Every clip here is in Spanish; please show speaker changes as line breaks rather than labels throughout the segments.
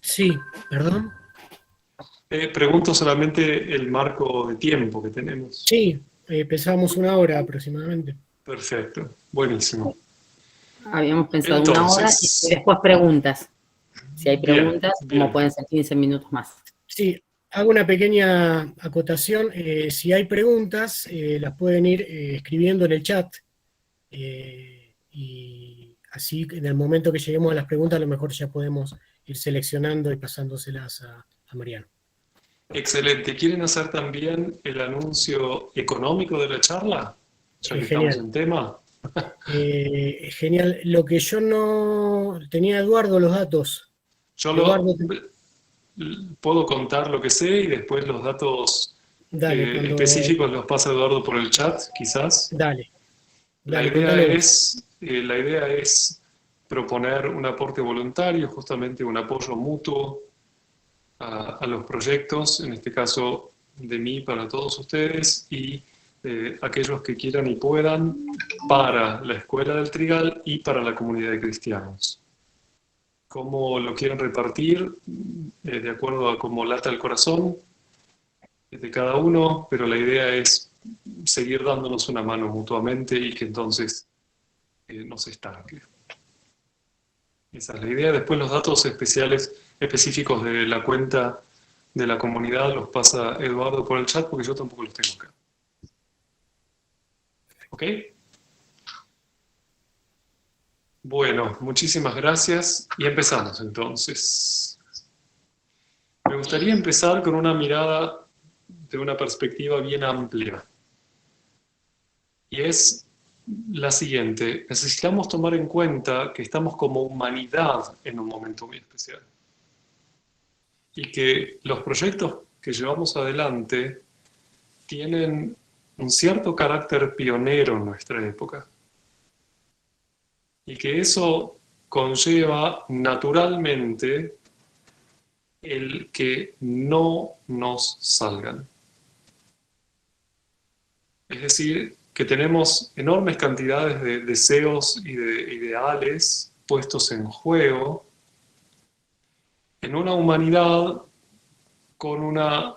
Sí, perdón.
Pregunto solamente el marco de tiempo que tenemos.
Sí, pensábamos una hora aproximadamente.
Perfecto, buenísimo.
Habíamos pensado una hora y
Entonces,
después preguntas. Si hay
bien,
preguntas, como
bien.
pueden ser 15 minutos más.
Sí, hago una pequeña acotación. Si hay preguntas, las pueden ir escribiendo en el chat. Y así, en el momento que lleguemos a las preguntas, a lo mejor ya podemos ir seleccionando y pasándoselas a Mariano.
Excelente. ¿Quieren hacer también el anuncio económico de la charla? Ya que estamos
Genial.
en tema.
Genial. Lo que yo no tenía, Eduardo, los datos.
Yo
Eduardo,
puedo contar lo que sé y después los datos
dale,
específicos los pasa Eduardo por el chat, quizás.
dale,
La
dale,
idea
contale vos.
es, la idea es proponer un aporte voluntario, justamente un apoyo mutuo a los proyectos, en este caso de mí para todos ustedes y aquellos que quieran y puedan para la Escuela del Trigal y para la comunidad de cristianos. Cómo lo quieren repartir, de acuerdo a cómo lata el corazón de cada uno, pero la idea es seguir dándonos una mano mutuamente y que entonces no se estanque. Esa es la idea. Después los datos específicos de la cuenta de la comunidad los pasa Eduardo por el chat porque yo tampoco los tengo acá. ¿Ok? Bueno, muchísimas gracias y empezamos entonces. Me gustaría empezar con una mirada de una perspectiva bien amplia. Y es la siguiente. Necesitamos tomar en cuenta que estamos como humanidad en un momento muy especial. Y que los proyectos que llevamos adelante tienen un cierto carácter pionero en nuestra época. Y que eso conlleva naturalmente el que no nos salgan. Es decir, que tenemos enormes cantidades de deseos y de ideales puestos en juego en una humanidad con una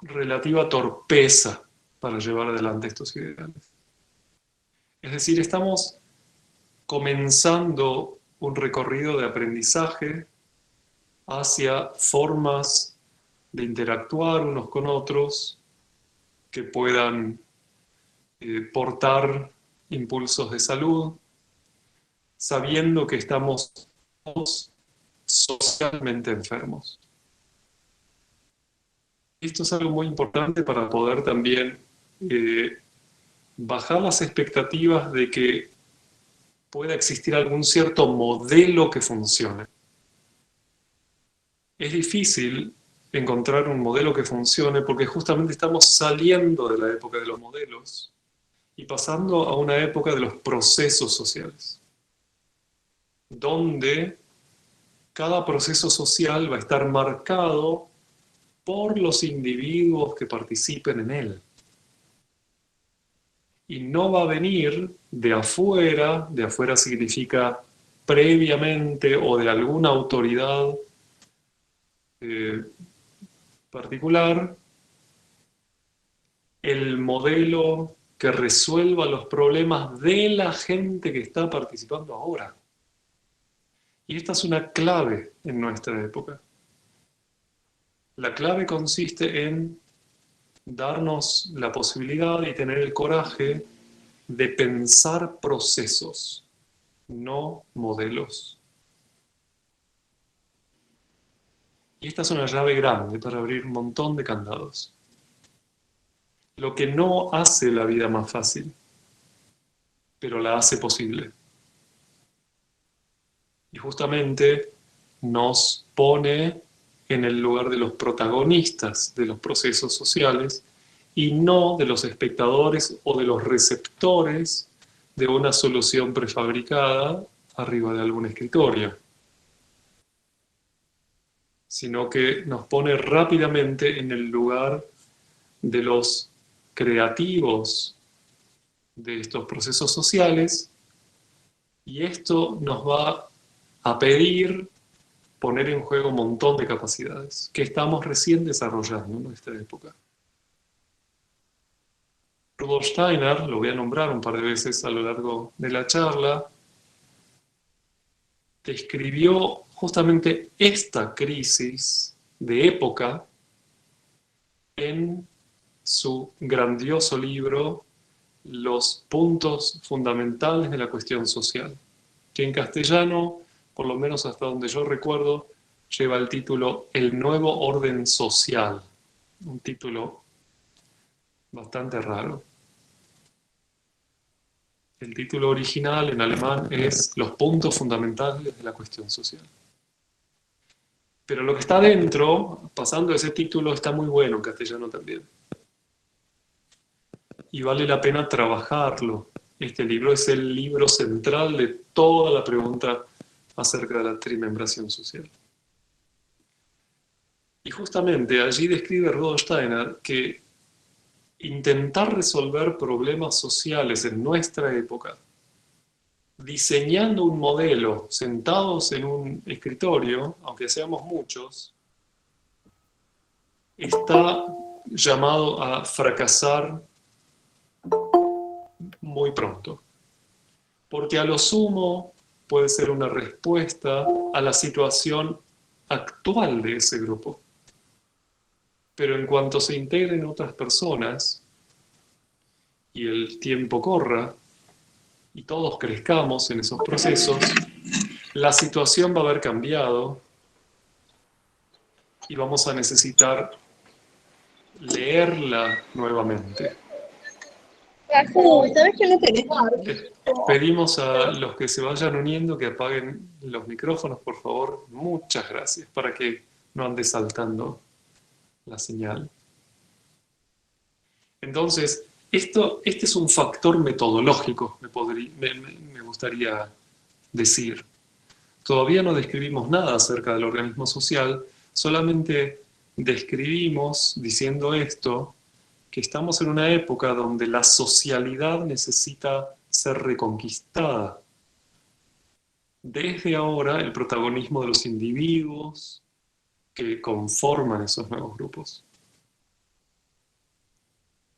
relativa torpeza para llevar adelante estos ideales. Es decir, estamos comenzando un recorrido de aprendizaje hacia formas de interactuar unos con otros que puedan portar impulsos de salud, sabiendo que estamos socialmente enfermos. Esto es algo muy importante para poder también bajar las expectativas de que pueda existir algún cierto modelo que funcione. Es difícil encontrar un modelo que funcione porque justamente estamos saliendo de la época de los modelos y pasando a una época de los procesos sociales, donde cada proceso social va a estar marcado por los individuos que participen en él. Y no va a venir de afuera significa previamente o de alguna autoridad particular, el modelo que resuelva los problemas de la gente que está participando ahora. Y esta es una clave en nuestra época. La clave consiste en darnos la posibilidad y tener el coraje de pensar procesos, no modelos. Y esta es una llave grande para abrir un montón de candados. Lo que no hace la vida más fácil, pero la hace posible. Y justamente nos pone en el lugar de los protagonistas de los procesos sociales y no de los espectadores o de los receptores de una solución prefabricada arriba de algún escritorio, sino que nos pone rápidamente en el lugar de los creativos de estos procesos sociales, y esto nos va a pedir poner en juego un montón de capacidades que estamos recién desarrollando en esta época. Rudolf Steiner, lo voy a nombrar un par de veces a lo largo de la charla, describió justamente esta crisis de época en su grandioso libro Los puntos fundamentales de la cuestión social, que en castellano, por lo menos hasta donde yo recuerdo, lleva el título El nuevo orden social, un título bastante raro. El título original en alemán es Los puntos fundamentales de la cuestión social. Pero lo que está dentro, pasando ese título, está muy bueno en castellano también. Y vale la pena trabajarlo. Este libro es el libro central de toda la pregunta acerca de la trimembración social. Y justamente allí describe Rudolf Steiner que intentar resolver problemas sociales en nuestra época, diseñando un modelo, sentados en un escritorio, aunque seamos muchos, está llamado a fracasar muy pronto. Porque a lo sumo puede ser una respuesta a la situación actual de ese grupo. Pero en cuanto se integren otras personas y el tiempo corra y todos crezcamos en esos procesos, la situación va a haber cambiado y vamos a necesitar leerla nuevamente.
¿Sabes que no tenés?
Pedimos a los que se vayan uniendo que apaguen los micrófonos, por favor. Muchas gracias, para que no ande saltando la señal. Entonces, este es un factor metodológico, me gustaría decir. Todavía no describimos nada acerca del organismo social, solamente describimos, diciendo esto, que estamos en una época donde la socialidad necesita ser reconquistada. Desde ahora, el protagonismo de los individuos que conforman esos nuevos grupos.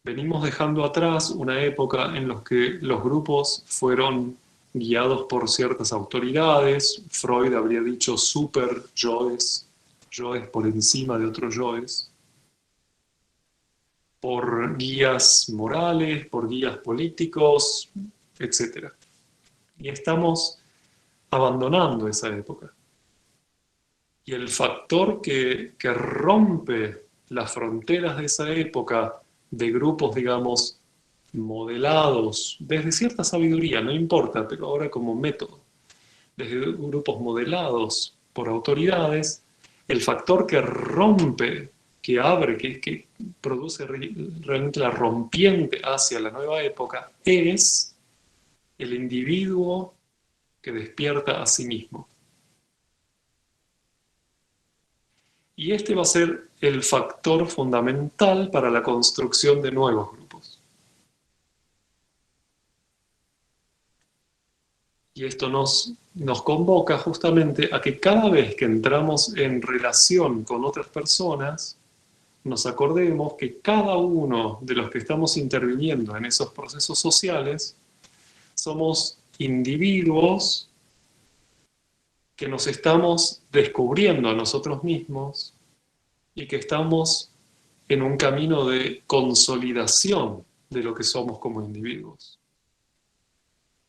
Venimos dejando atrás una época en la que los grupos fueron guiados por ciertas autoridades. Freud habría dicho super yoes, yoes por encima de otros yoes, por guías morales, por guías políticos, etc. Y estamos abandonando esa época. Y el factor que rompe las fronteras de esa época de grupos, digamos, modelados, desde cierta sabiduría, no importa, pero ahora como método, desde grupos modelados por autoridades, el factor que rompe, que abre, que produce realmente la rompiente hacia la nueva época, es el individuo que despierta a sí mismo. Y este va a ser el factor fundamental para la construcción de nuevos grupos. Y esto nos convoca justamente a que cada vez que entramos en relación con otras personas, nos acordemos que cada uno de los que estamos interviniendo en esos procesos sociales somos individuos que nos estamos descubriendo a nosotros mismos y que estamos en un camino de consolidación de lo que somos como individuos.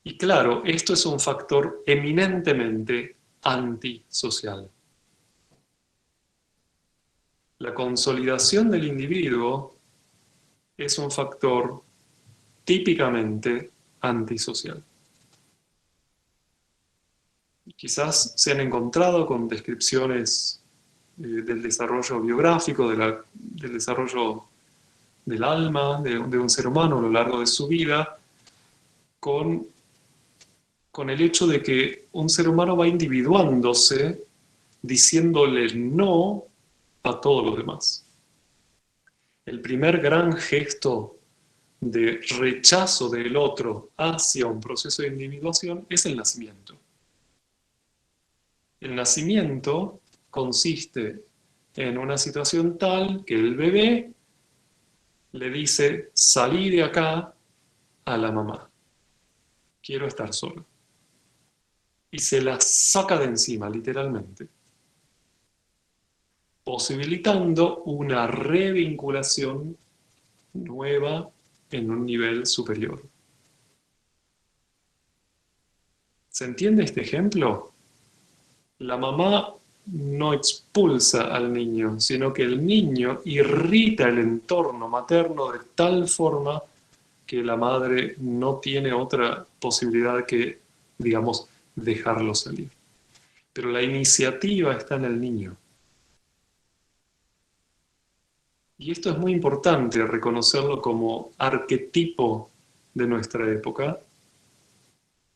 Y claro, esto es un factor eminentemente antisocial. La consolidación del individuo es un factor típicamente antisocial. Quizás se han encontrado con descripciones del desarrollo biográfico, del desarrollo del alma de un ser humano a lo largo de su vida, con el hecho de que un ser humano va individuándose, diciéndole no a todos los demás. El primer gran gesto de rechazo del otro hacia un proceso de individuación es el nacimiento. El nacimiento consiste en una situación tal que el bebé le dice, salí de acá a la mamá, quiero estar solo. Y se la saca de encima, literalmente, posibilitando una revinculación nueva en un nivel superior. ¿Se entiende este ejemplo? La mamá no expulsa al niño, sino que el niño irrita el entorno materno de tal forma que la madre no tiene otra posibilidad que, digamos, dejarlo salir. Pero la iniciativa está en el niño. Y esto es muy importante, reconocerlo como arquetipo de nuestra época.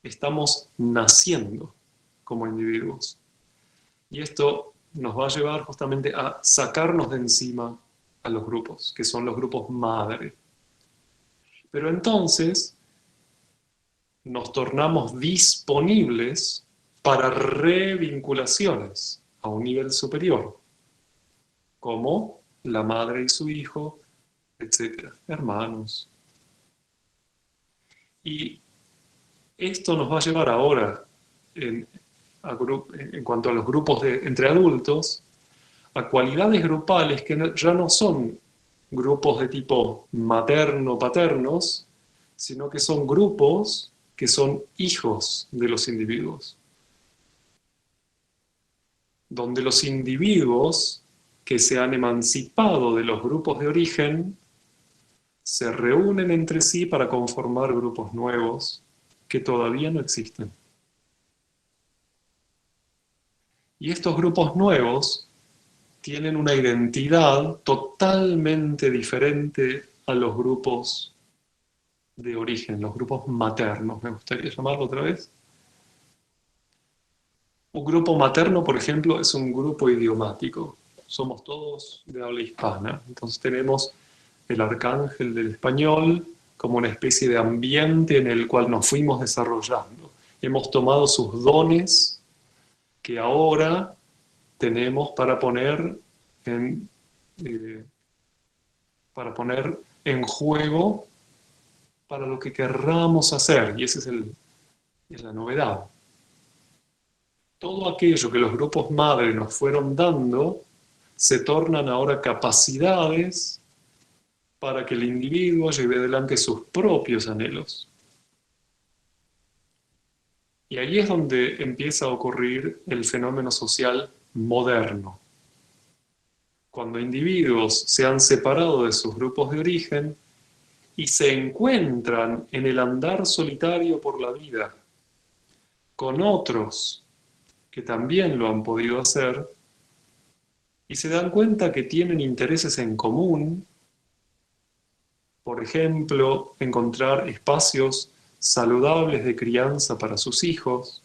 Estamos naciendo como individuos. Y esto nos va a llevar justamente a sacarnos de encima a los grupos, que son los grupos madre. Pero entonces nos tornamos disponibles para revinculaciones a un nivel superior, como la madre y su hijo, etc., hermanos. Y esto nos va a llevar ahora, en cuanto a los grupos entre adultos, a cualidades grupales que ya no son grupos de tipo materno-paternos, sino que son grupos que son hijos de los individuos. Donde los individuos que se han emancipado de los grupos de origen se reúnen entre sí para conformar grupos nuevos que todavía no existen. Y estos grupos nuevos tienen una identidad totalmente diferente a los grupos de origen, los grupos maternos, me gustaría llamarlo otra vez. Un grupo materno, por ejemplo, es un grupo idiomático. Somos todos de habla hispana. Entonces tenemos el arcángel del español como una especie de ambiente en el cual nos fuimos desarrollando. Hemos tomado sus dones que ahora tenemos para poner en juego para lo que querramos hacer. Y esa es la novedad. Todo aquello que los grupos madre nos fueron dando se tornan ahora capacidades para que el individuo lleve adelante sus propios anhelos. Y ahí es donde empieza a ocurrir el fenómeno social moderno. Cuando individuos se han separado de sus grupos de origen y se encuentran en el andar solitario por la vida con otros que también lo han podido hacer y se dan cuenta que tienen intereses en común, por ejemplo, encontrar espacios saludables de crianza para sus hijos,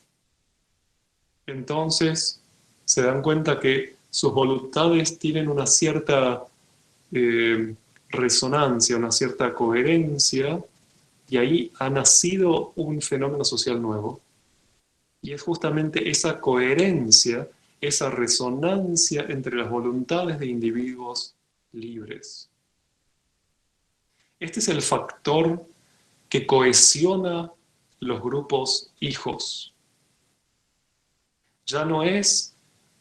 entonces se dan cuenta que sus voluntades tienen una cierta resonancia, una cierta coherencia, y ahí ha nacido un fenómeno social nuevo. Y es justamente esa coherencia, esa resonancia entre las voluntades de individuos libres. Este es el factor que cohesiona los grupos hijos. Ya no es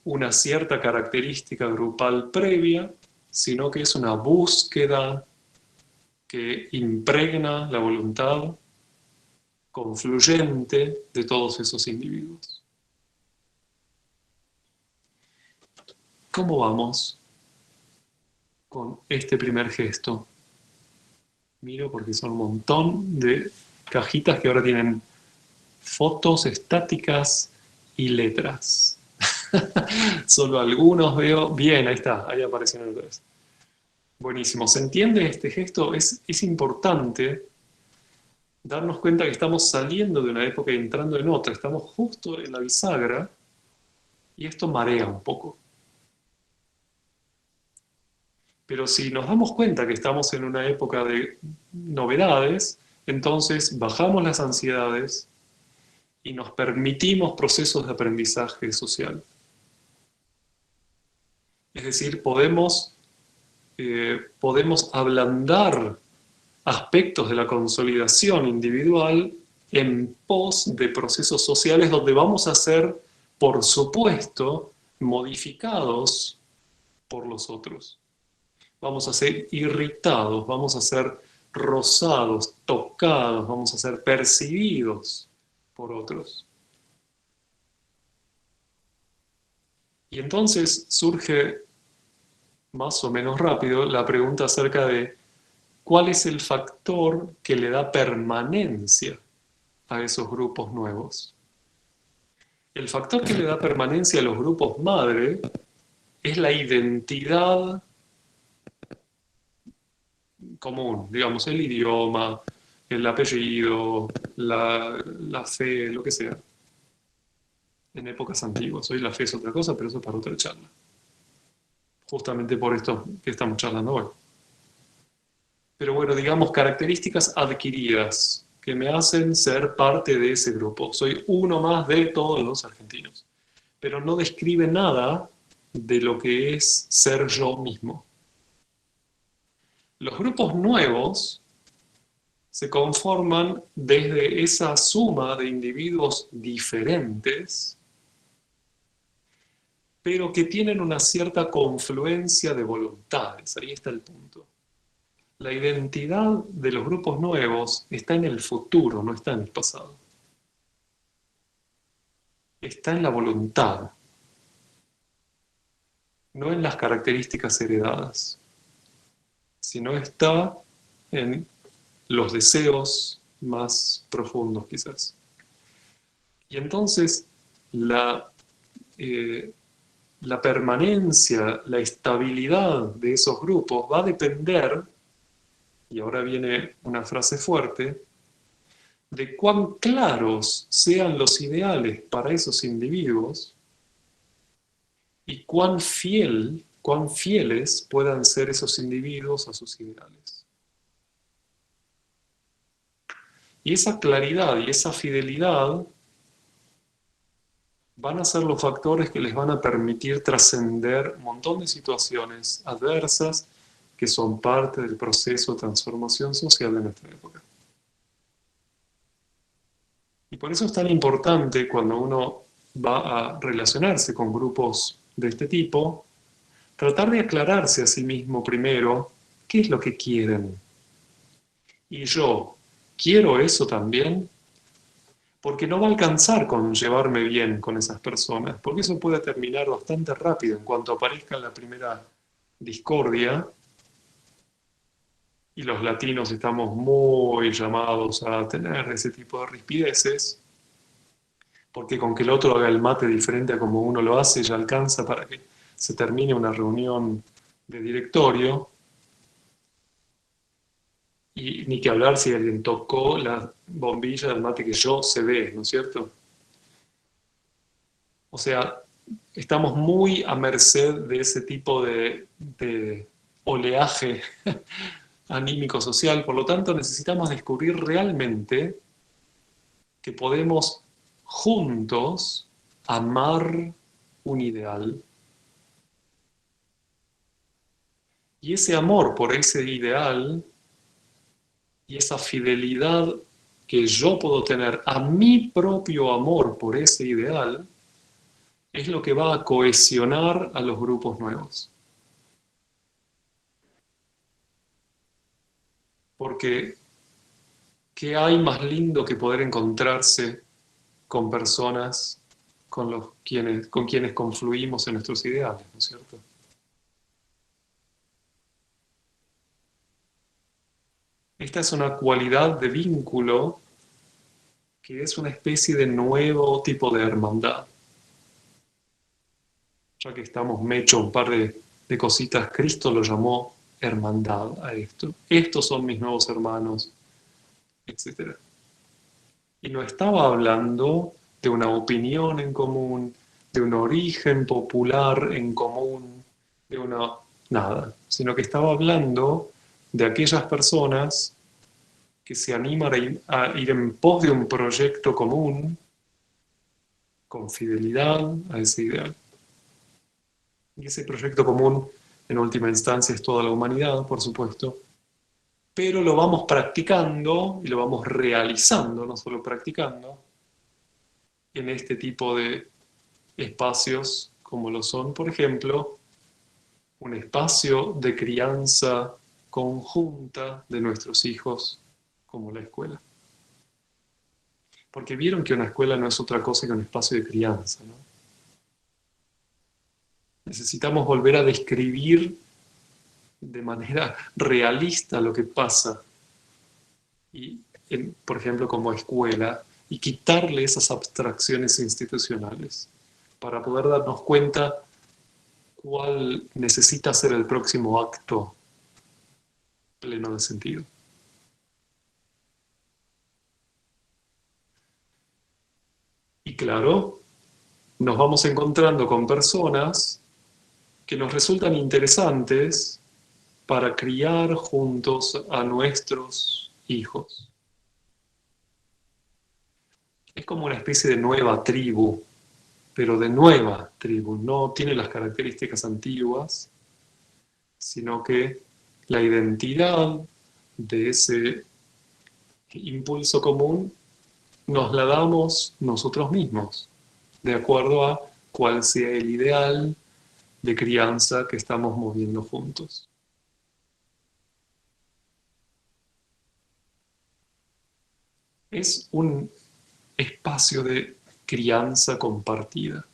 una cierta característica grupal previa, sino que es una búsqueda que impregna la voluntad confluyente de todos esos individuos. ¿Cómo vamos con este primer gesto? Miro porque son un montón de cajitas que ahora tienen fotos estáticas y letras. Solo algunos veo. Bien, ahí está, ahí aparecieron otra vez. Buenísimo. ¿Se entiende este gesto? Es importante darnos cuenta que estamos saliendo de una época y entrando en otra. Estamos justo en la bisagra y esto marea un poco. Pero si nos damos cuenta que estamos en una época de novedades, entonces bajamos las ansiedades y nos permitimos procesos de aprendizaje social. Es decir, podemos ablandar aspectos de la consolidación individual en pos de procesos sociales donde vamos a ser, por supuesto, modificados por los otros. Vamos a ser irritados, vamos a ser rozados, tocados, vamos a ser percibidos por otros. Y entonces surge más o menos rápido la pregunta acerca de cuál es el factor que le da permanencia a esos grupos nuevos. El factor que le da permanencia a los grupos madre es la identidad común, digamos, el idioma, el apellido, la fe, lo que sea. En épocas antiguas, hoy la fe es otra cosa, pero eso es para otra charla. Justamente por esto que estamos charlando hoy. Pero bueno, digamos, características adquiridas que me hacen ser parte de ese grupo. Soy uno más de todos los argentinos. Pero no describe nada de lo que es ser yo mismo. Los grupos nuevos se conforman desde esa suma de individuos diferentes, pero que tienen una cierta confluencia de voluntades. Ahí está el punto. La identidad de los grupos nuevos está en el futuro, no está en el pasado. Está en la voluntad, no en las características heredadas, sino está en los deseos más profundos, quizás. Y entonces la permanencia, la estabilidad de esos grupos va a depender, y ahora viene una frase fuerte, de cuán claros sean los ideales para esos individuos y cuán fieles puedan ser esos individuos a sus ideales. Y esa claridad y esa fidelidad van a ser los factores que les van a permitir trascender un montón de situaciones adversas que son parte del proceso de transformación social de nuestra época. Y por eso es tan importante cuando uno va a relacionarse con grupos de este tipo, tratar de aclararse a sí mismo primero qué es lo que quieren. Y yo, ¿quiero eso también? Porque no va a alcanzar con llevarme bien con esas personas, porque eso puede terminar bastante rápido en cuanto aparezca la primera discordia. Y los latinos estamos muy llamados a tener ese tipo de rispideces, porque con que el otro haga el mate diferente a como uno lo hace, ya alcanza para que se termine una reunión de directorio. Y ni que hablar si alguien tocó la bombilla del mate que yo se ve, ¿no es cierto? O sea, estamos muy a merced de ese tipo de oleaje anímico social, por lo tanto necesitamos descubrir realmente que podemos juntos amar un ideal. Y ese amor por ese ideal y esa fidelidad que yo puedo tener a mi propio amor por ese ideal es lo que va a cohesionar a los grupos nuevos. Porque ¿qué hay más lindo que poder encontrarse con personas con quienes confluimos en nuestros ideales, ¿no es cierto? Esta es una cualidad de vínculo que es una especie de nuevo tipo de hermandad. Ya que estamos hecho un par de cositas, Cristo lo llamó hermandad a esto. Estos son mis nuevos hermanos, etc. Y no estaba hablando de una opinión en común, de un origen popular en común, nada, sino que estaba hablando de aquellas personas que se animan a ir en pos de un proyecto común con fidelidad a ese ideal. Y ese proyecto común, en última instancia, es toda la humanidad, por supuesto, pero lo vamos practicando y lo vamos realizando, no solo practicando, en este tipo de espacios como lo son, por ejemplo, un espacio de crianza conjunta de nuestros hijos como la escuela. Porque vieron que una escuela no es otra cosa que un espacio de crianza, ¿no? Necesitamos volver a describir de manera realista lo que pasa, y, por ejemplo, como escuela, y quitarle esas abstracciones institucionales para poder darnos cuenta cuál necesita ser el próximo acto pleno de sentido. Y claro, nos vamos encontrando con personas que nos resultan interesantes para criar juntos a nuestros hijos. Es como una especie de nueva tribu, pero de nueva tribu. No tiene las características antiguas, sino que la identidad de ese impulso común nos la damos nosotros mismos, de acuerdo a cuál sea el ideal de crianza que estamos moviendo juntos. Es un espacio de crianza compartida.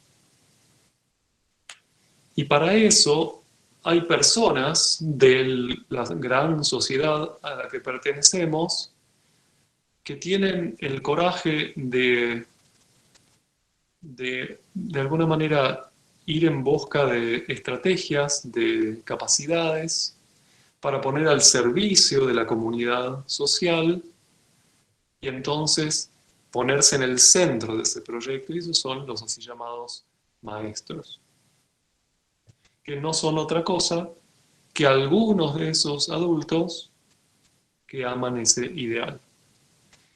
Y para eso hay personas de la gran sociedad a la que pertenecemos que tienen el coraje de alguna manera ir en busca de estrategias, de capacidades para poner al servicio de la comunidad social y entonces ponerse en el centro de ese proyecto, y esos son los así llamados maestros, que no son otra cosa que algunos de esos adultos que aman ese ideal.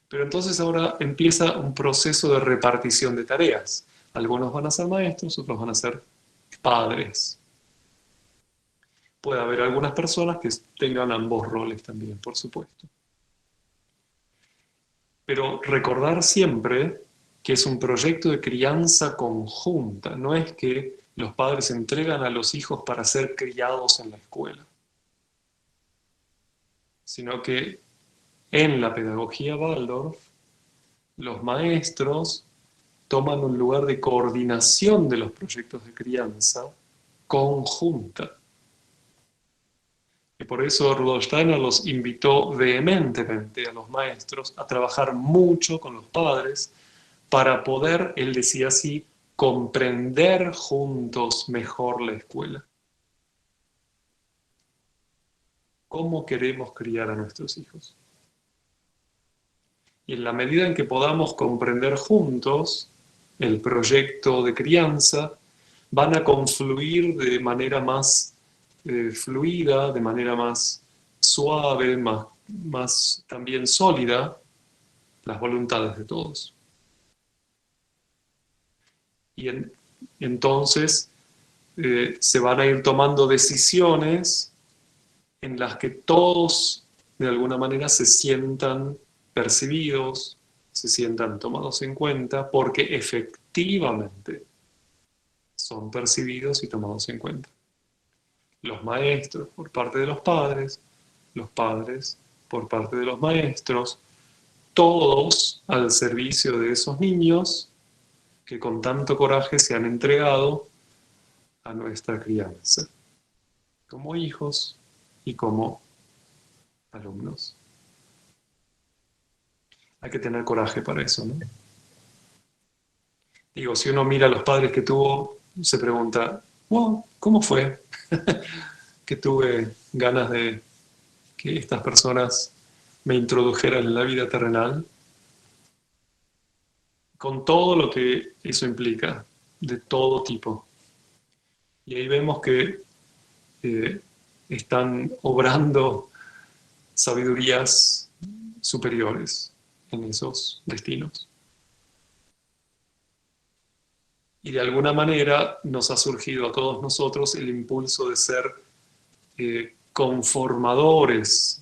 Pero entonces ahora empieza un proceso de repartición de tareas. Algunos van a ser maestros, otros van a ser padres. Puede haber algunas personas que tengan ambos roles también, por supuesto. Pero recordar siempre que es un proyecto de crianza conjunta. No es que los padres entregan a los hijos para ser criados en la escuela, sino que en la pedagogía Waldorf, los maestros toman un lugar de coordinación de los proyectos de crianza conjunta. Y por eso Rudolf Steiner los invitó vehementemente a los maestros a trabajar mucho con los padres para poder, él decía así, comprender juntos mejor la escuela. ¿Cómo queremos criar a nuestros hijos? Y en la medida en que podamos comprender juntos el proyecto de crianza, van a confluir de manera más fluida, de manera más suave, más también sólida, las voluntades de todos. Y entonces se van a ir tomando decisiones en las que todos de alguna manera se sientan percibidos, se sientan tomados en cuenta, porque efectivamente son percibidos y tomados en cuenta. Los maestros por parte de los padres por parte de los maestros, todos al servicio de esos niños que con tanto coraje se han entregado a nuestra crianza, como hijos y como alumnos. Hay que tener coraje para eso, ¿no? Digo, si uno mira a los padres que tuvo, se pregunta, wow, ¿cómo fue que tuve ganas de que estas personas me introdujeran en la vida terrenal? Con todo lo que eso implica, de todo tipo. Y ahí vemos que están obrando sabidurías superiores en esos destinos. Y de alguna manera nos ha surgido a todos nosotros el impulso de ser conformadores,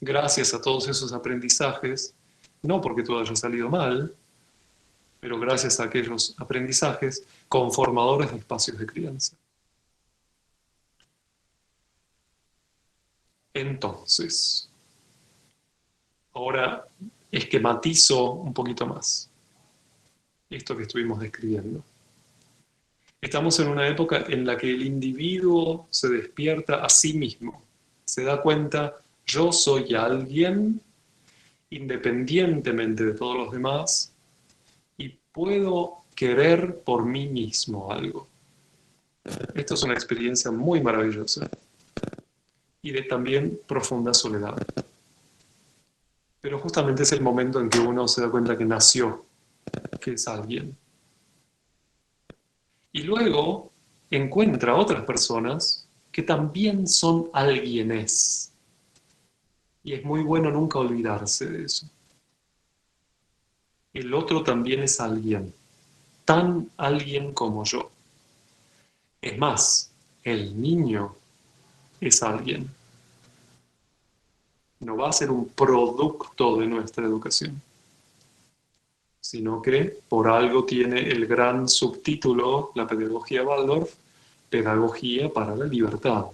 gracias a todos esos aprendizajes, no porque todo haya salido mal, pero gracias a aquellos aprendizajes, conformadores de espacios de crianza. Entonces, ahora esquematizo un poquito más esto que estuvimos describiendo. Estamos en una época en la que el individuo se despierta a sí mismo, se da cuenta, yo soy alguien independientemente de todos los demás y puedo querer por mí mismo algo. Esto es una experiencia muy maravillosa y de también profunda soledad. Pero justamente es el momento en que uno se da cuenta que nació, que es alguien. Y luego encuentra a otras personas que también son alguienes. Y es muy bueno nunca olvidarse de eso. El otro también es alguien, tan alguien como yo. Es más, el niño es alguien. No va a ser un producto de nuestra educación, sino que por algo tiene el gran subtítulo, la pedagogía Waldorf, pedagogía para la libertad.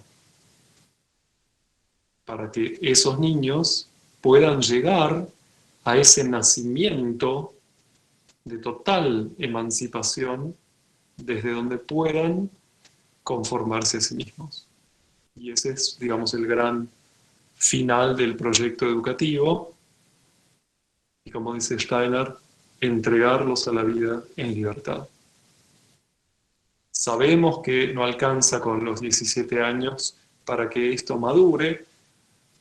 Para que esos niños puedan llegar a ese nacimiento de total emancipación desde donde puedan conformarse a sí mismos. Y ese es, digamos, el gran final del proyecto educativo. Y como dice Steiner, entregarlos a la vida en libertad. Sabemos que no alcanza con los 17 años para que esto madure,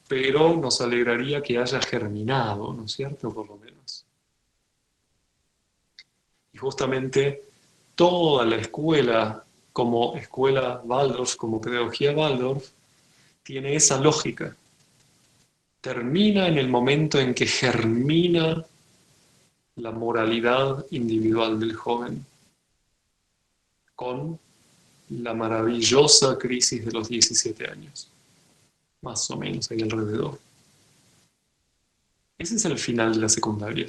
pero nos alegraría que haya germinado, ¿no es cierto? Por lo menos. Y justamente toda la escuela, como escuela Waldorf, como pedagogía Waldorf, tiene esa lógica. Termina en el momento en que germina la moralidad individual del joven, con la maravillosa crisis de los 17 años, más o menos ahí alrededor. Ese es el final de la secundaria.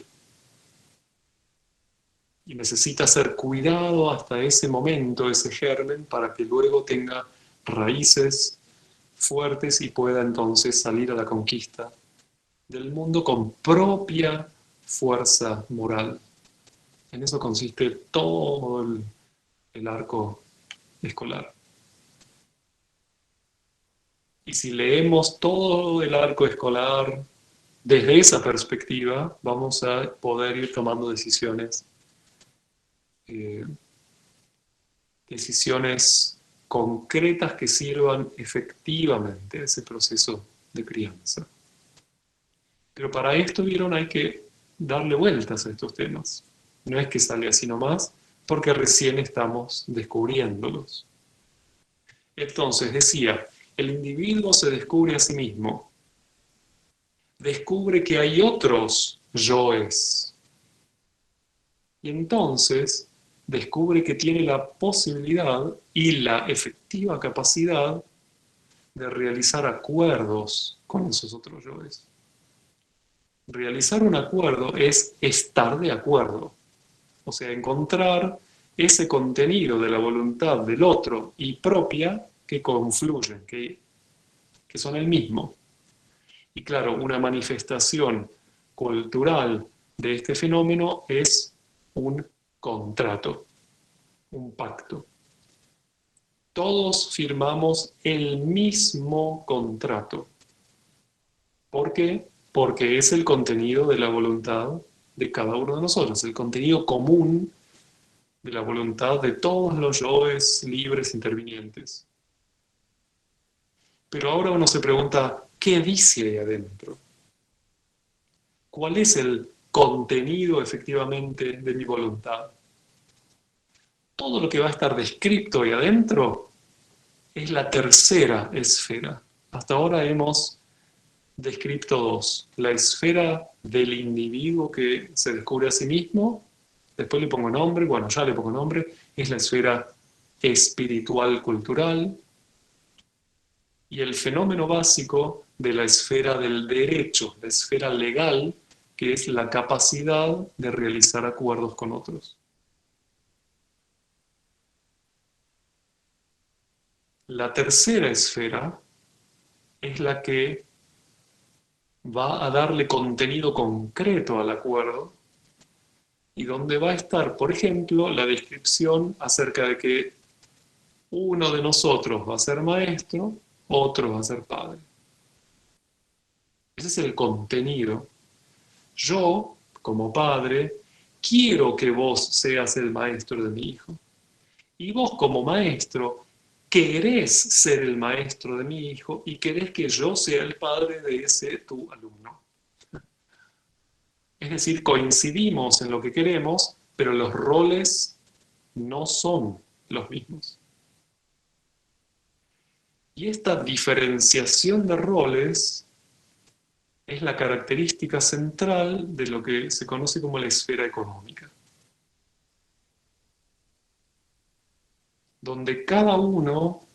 Y necesita ser cuidado hasta ese momento, ese germen, para que luego tenga raíces fuertes y pueda entonces salir a la conquista del mundo con propia fuerza moral. En eso consiste todo el arco escolar. Y si leemos todo el arco escolar desde esa perspectiva, vamos a poder ir tomando decisiones concretas que sirvan efectivamente a ese proceso de crianza. Pero para esto, vieron, hay que darle vueltas a estos temas. No es que sale así nomás, porque recién estamos descubriéndolos. Entonces, decía, el individuo se descubre a sí mismo. Descubre que hay otros yoes. Y entonces descubre que tiene la posibilidad y la efectiva capacidad de realizar acuerdos con esos otros yoes. Realizar un acuerdo es estar de acuerdo, o sea, encontrar ese contenido de la voluntad del otro y propia que confluyen, que son el mismo. Y claro, una manifestación cultural de este fenómeno es un contrato, un pacto. Todos firmamos el mismo contrato. ¿Por qué? Porque es el contenido de la voluntad de cada uno de nosotros, el contenido común de la voluntad de todos los yoes libres intervinientes. Pero ahora uno se pregunta, ¿qué dice ahí adentro? ¿Cuál es el contenido efectivamente de mi voluntad? Todo lo que va a estar descrito ahí adentro es la tercera esfera. Hasta ahora hemos descrito dos. La esfera del individuo que se descubre a sí mismo, después le pongo nombre, bueno, ya le pongo nombre, es la esfera espiritual cultural, y el fenómeno básico de la esfera del derecho, la esfera legal, que es la capacidad de realizar acuerdos con otros. La tercera esfera es la que va a darle contenido concreto al acuerdo y donde va a estar, por ejemplo, la descripción acerca de que uno de nosotros va a ser maestro, otro va a ser padre. Ese es el contenido. Yo, como padre, quiero que vos seas el maestro de mi hijo. Y vos, como maestro, querés ser el maestro de mi hijo y querés que yo sea el padre de ese tu alumno. Es decir, coincidimos en lo que queremos, pero los roles no son los mismos. Y esta diferenciación de roles es la característica central de lo que se conoce como la esfera económica, donde cada uno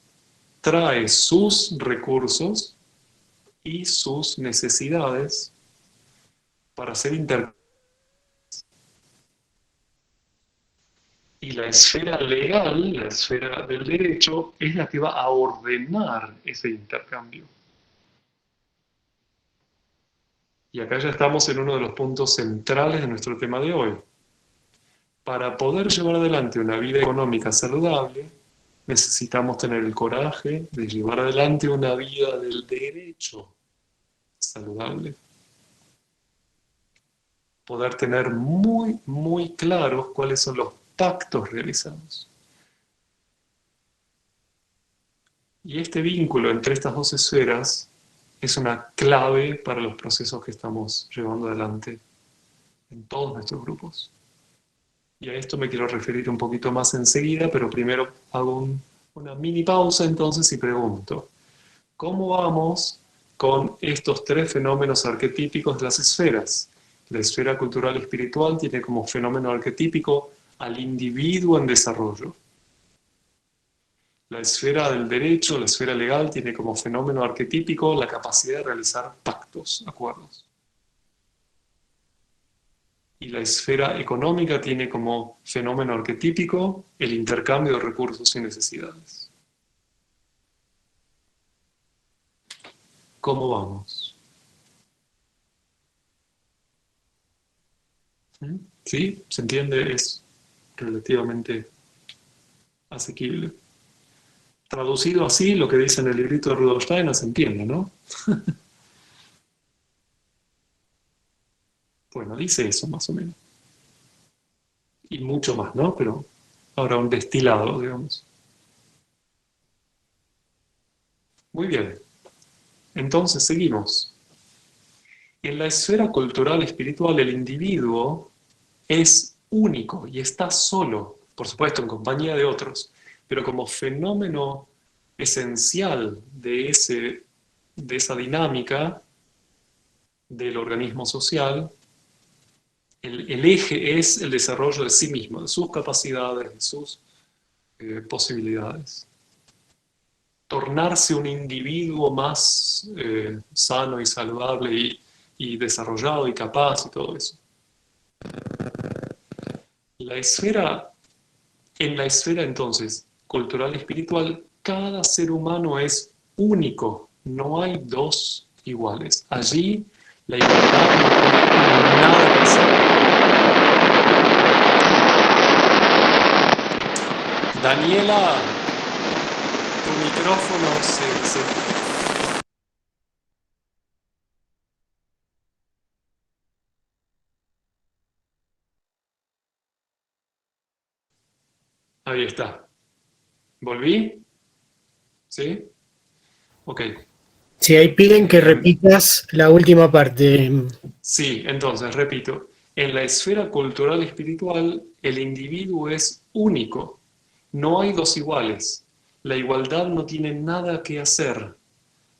trae sus recursos y sus necesidades para ser intercambiados. Y la esfera legal, la esfera del derecho, es la que va a ordenar ese intercambio. Y acá ya estamos en uno de los puntos centrales de nuestro tema de hoy. Para poder llevar adelante una vida económica saludable, necesitamos tener el coraje de llevar adelante una vida del derecho saludable. Poder tener muy, muy claros cuáles son los pactos realizados. Y este vínculo entre estas dos esferas es una clave para los procesos que estamos llevando adelante en todos nuestros grupos. Y a esto me quiero referir un poquito más enseguida, pero primero hago una mini pausa entonces y pregunto, ¿cómo vamos con estos tres fenómenos arquetípicos de las esferas? La esfera cultural y espiritual tiene como fenómeno arquetípico al individuo en desarrollo. La esfera del derecho, la esfera legal, tiene como fenómeno arquetípico la capacidad de realizar pactos, acuerdos. Y la esfera económica tiene como fenómeno arquetípico el intercambio de recursos y necesidades. ¿Cómo vamos? ¿Sí? ¿Se entiende? Es relativamente asequible. Traducido así, lo que dice en el librito de Rudolf Steiner se entiende, ¿no? Bueno, dice eso más o menos. Y mucho más, ¿no? Pero ahora un destilado, digamos. Muy bien. Entonces, seguimos. En la esfera cultural espiritual, el individuo es único y está solo, por supuesto en compañía de otros, pero como fenómeno esencial de esa dinámica del organismo social, el eje es el desarrollo de sí mismo, de sus capacidades, de sus posibilidades. Tornarse un individuo más sano y saludable y desarrollado y capaz y todo eso. En la esfera entonces cultural y espiritual, cada ser humano es único, no hay dos iguales. Allí la igualdad no tiene nada que hacer. Daniela, tu micrófono se... Ahí está. ¿Volví? ¿Sí? Ok.
Si ahí piden que repitas la última parte.
Sí, entonces, repito, en la esfera cultural y espiritual, el individuo es único. No hay dos iguales. La igualdad no tiene nada que hacer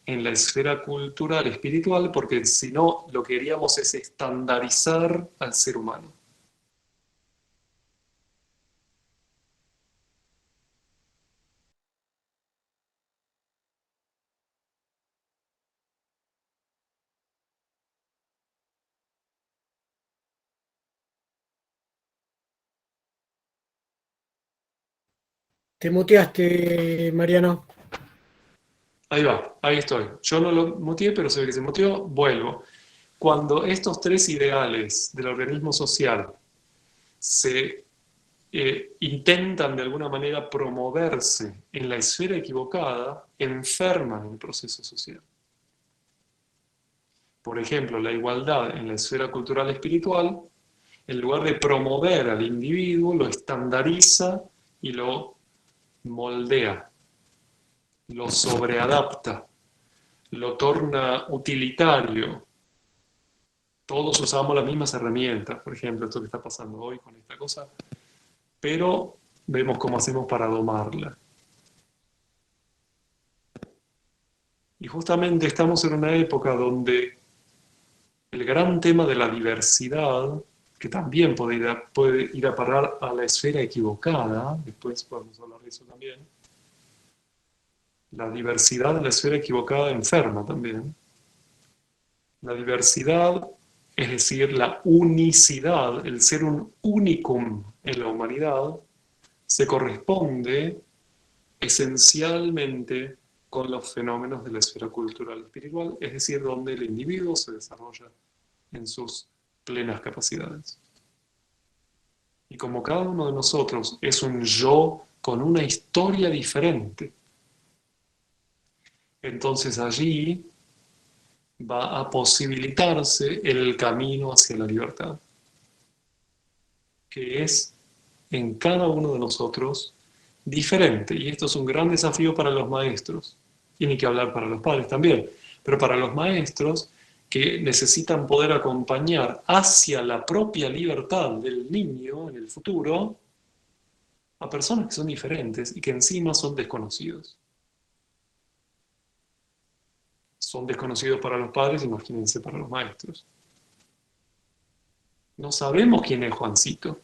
en la esfera cultural espiritual porque si no, lo que queríamos es estandarizar al ser humano.
Te muteaste, Mariano.
Ahí va, ahí estoy. Yo no lo muteé, pero se ve que se muteó. Vuelvo. Cuando estos tres ideales del organismo social se intentan de alguna manera promoverse en la esfera equivocada, enferman el proceso social. Por ejemplo, la igualdad en la esfera cultural espiritual, en lugar de promover al individuo, lo estandariza y lo moldea, lo sobreadapta, lo torna utilitario. Todos usamos las mismas herramientas, por ejemplo, esto que está pasando hoy con esta cosa, pero vemos cómo hacemos para domarla. Y justamente estamos en una época donde el gran tema de la diversidad, que también puede ir a parar a la esfera equivocada, después podemos hablar de eso también, la diversidad de la esfera equivocada enferma también. La diversidad, es decir, la unicidad, el ser un unicum en la humanidad, se corresponde esencialmente con los fenómenos de la esfera cultural espiritual, es decir, donde el individuo se desarrolla en sus plenas capacidades. Y como cada uno de nosotros es un yo con una historia diferente, entonces allí va a posibilitarse el camino hacia la libertad, que es en cada uno de nosotros diferente. Y esto es un gran desafío para los maestros, y ni que hablar para los padres también, pero para los maestros que necesitan poder acompañar hacia la propia libertad del niño en el futuro a personas que son diferentes y que encima son desconocidos. Son desconocidos para los padres, imagínense para los maestros. No sabemos quién es Juancito.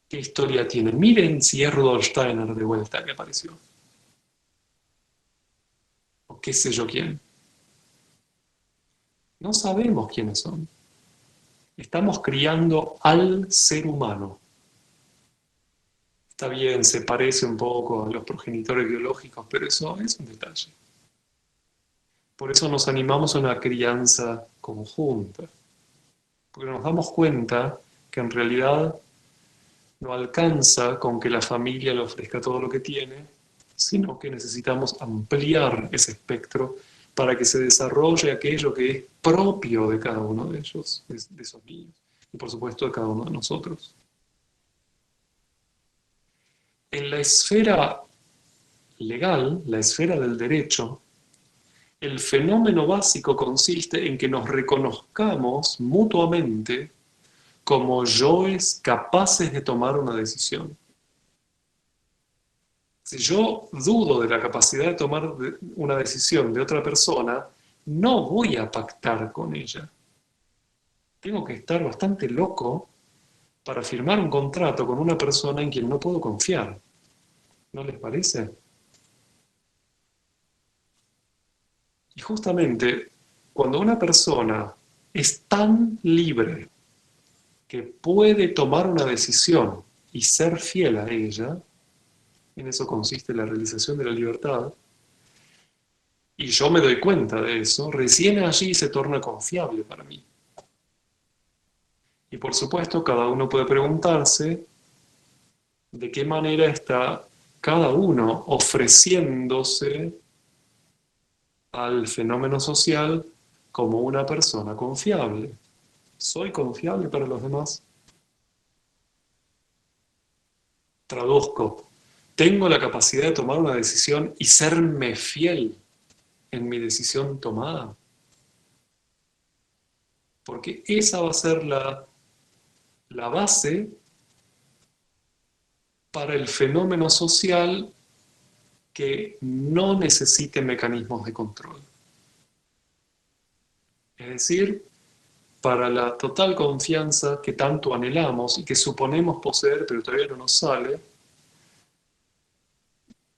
¿Qué historia tiene? Miren si es Rudolf Steiner de vuelta que apareció. O qué sé yo quién. No sabemos quiénes son. Estamos criando al ser humano. Está bien, se parece un poco a los progenitores biológicos, pero eso es un detalle. Por eso nos animamos a una crianza conjunta. Porque nos damos cuenta que en realidad no alcanza con que la familia le ofrezca todo lo que tiene, sino que necesitamos ampliar ese espectro para que se desarrolle aquello que es propio de cada uno de ellos, de esos niños, y por supuesto de cada uno de nosotros. En la esfera legal, la esfera del derecho, el fenómeno básico consiste en que nos reconozcamos mutuamente como yoes capaces de tomar una decisión. Si yo dudo de la capacidad de tomar una decisión de otra persona, no voy a pactar con ella. Tengo que estar bastante loco para firmar un contrato con una persona en quien no puedo confiar. ¿No les parece? Y justamente cuando una persona es tan libre que puede tomar una decisión y ser fiel a ella, en eso consiste la realización de la libertad, y yo me doy cuenta de eso, recién allí se torna confiable para mí. Y por supuesto, cada uno puede preguntarse de qué manera está cada uno ofreciéndose al fenómeno social como una persona confiable. ¿Soy confiable para los demás? Traduzco. ¿Tengo la capacidad de tomar una decisión y serme fiel en mi decisión tomada? Porque esa va a ser la base para el fenómeno social que no necesite mecanismos de control. Es decir, para la total confianza que tanto anhelamos y que suponemos poseer, pero todavía no nos sale,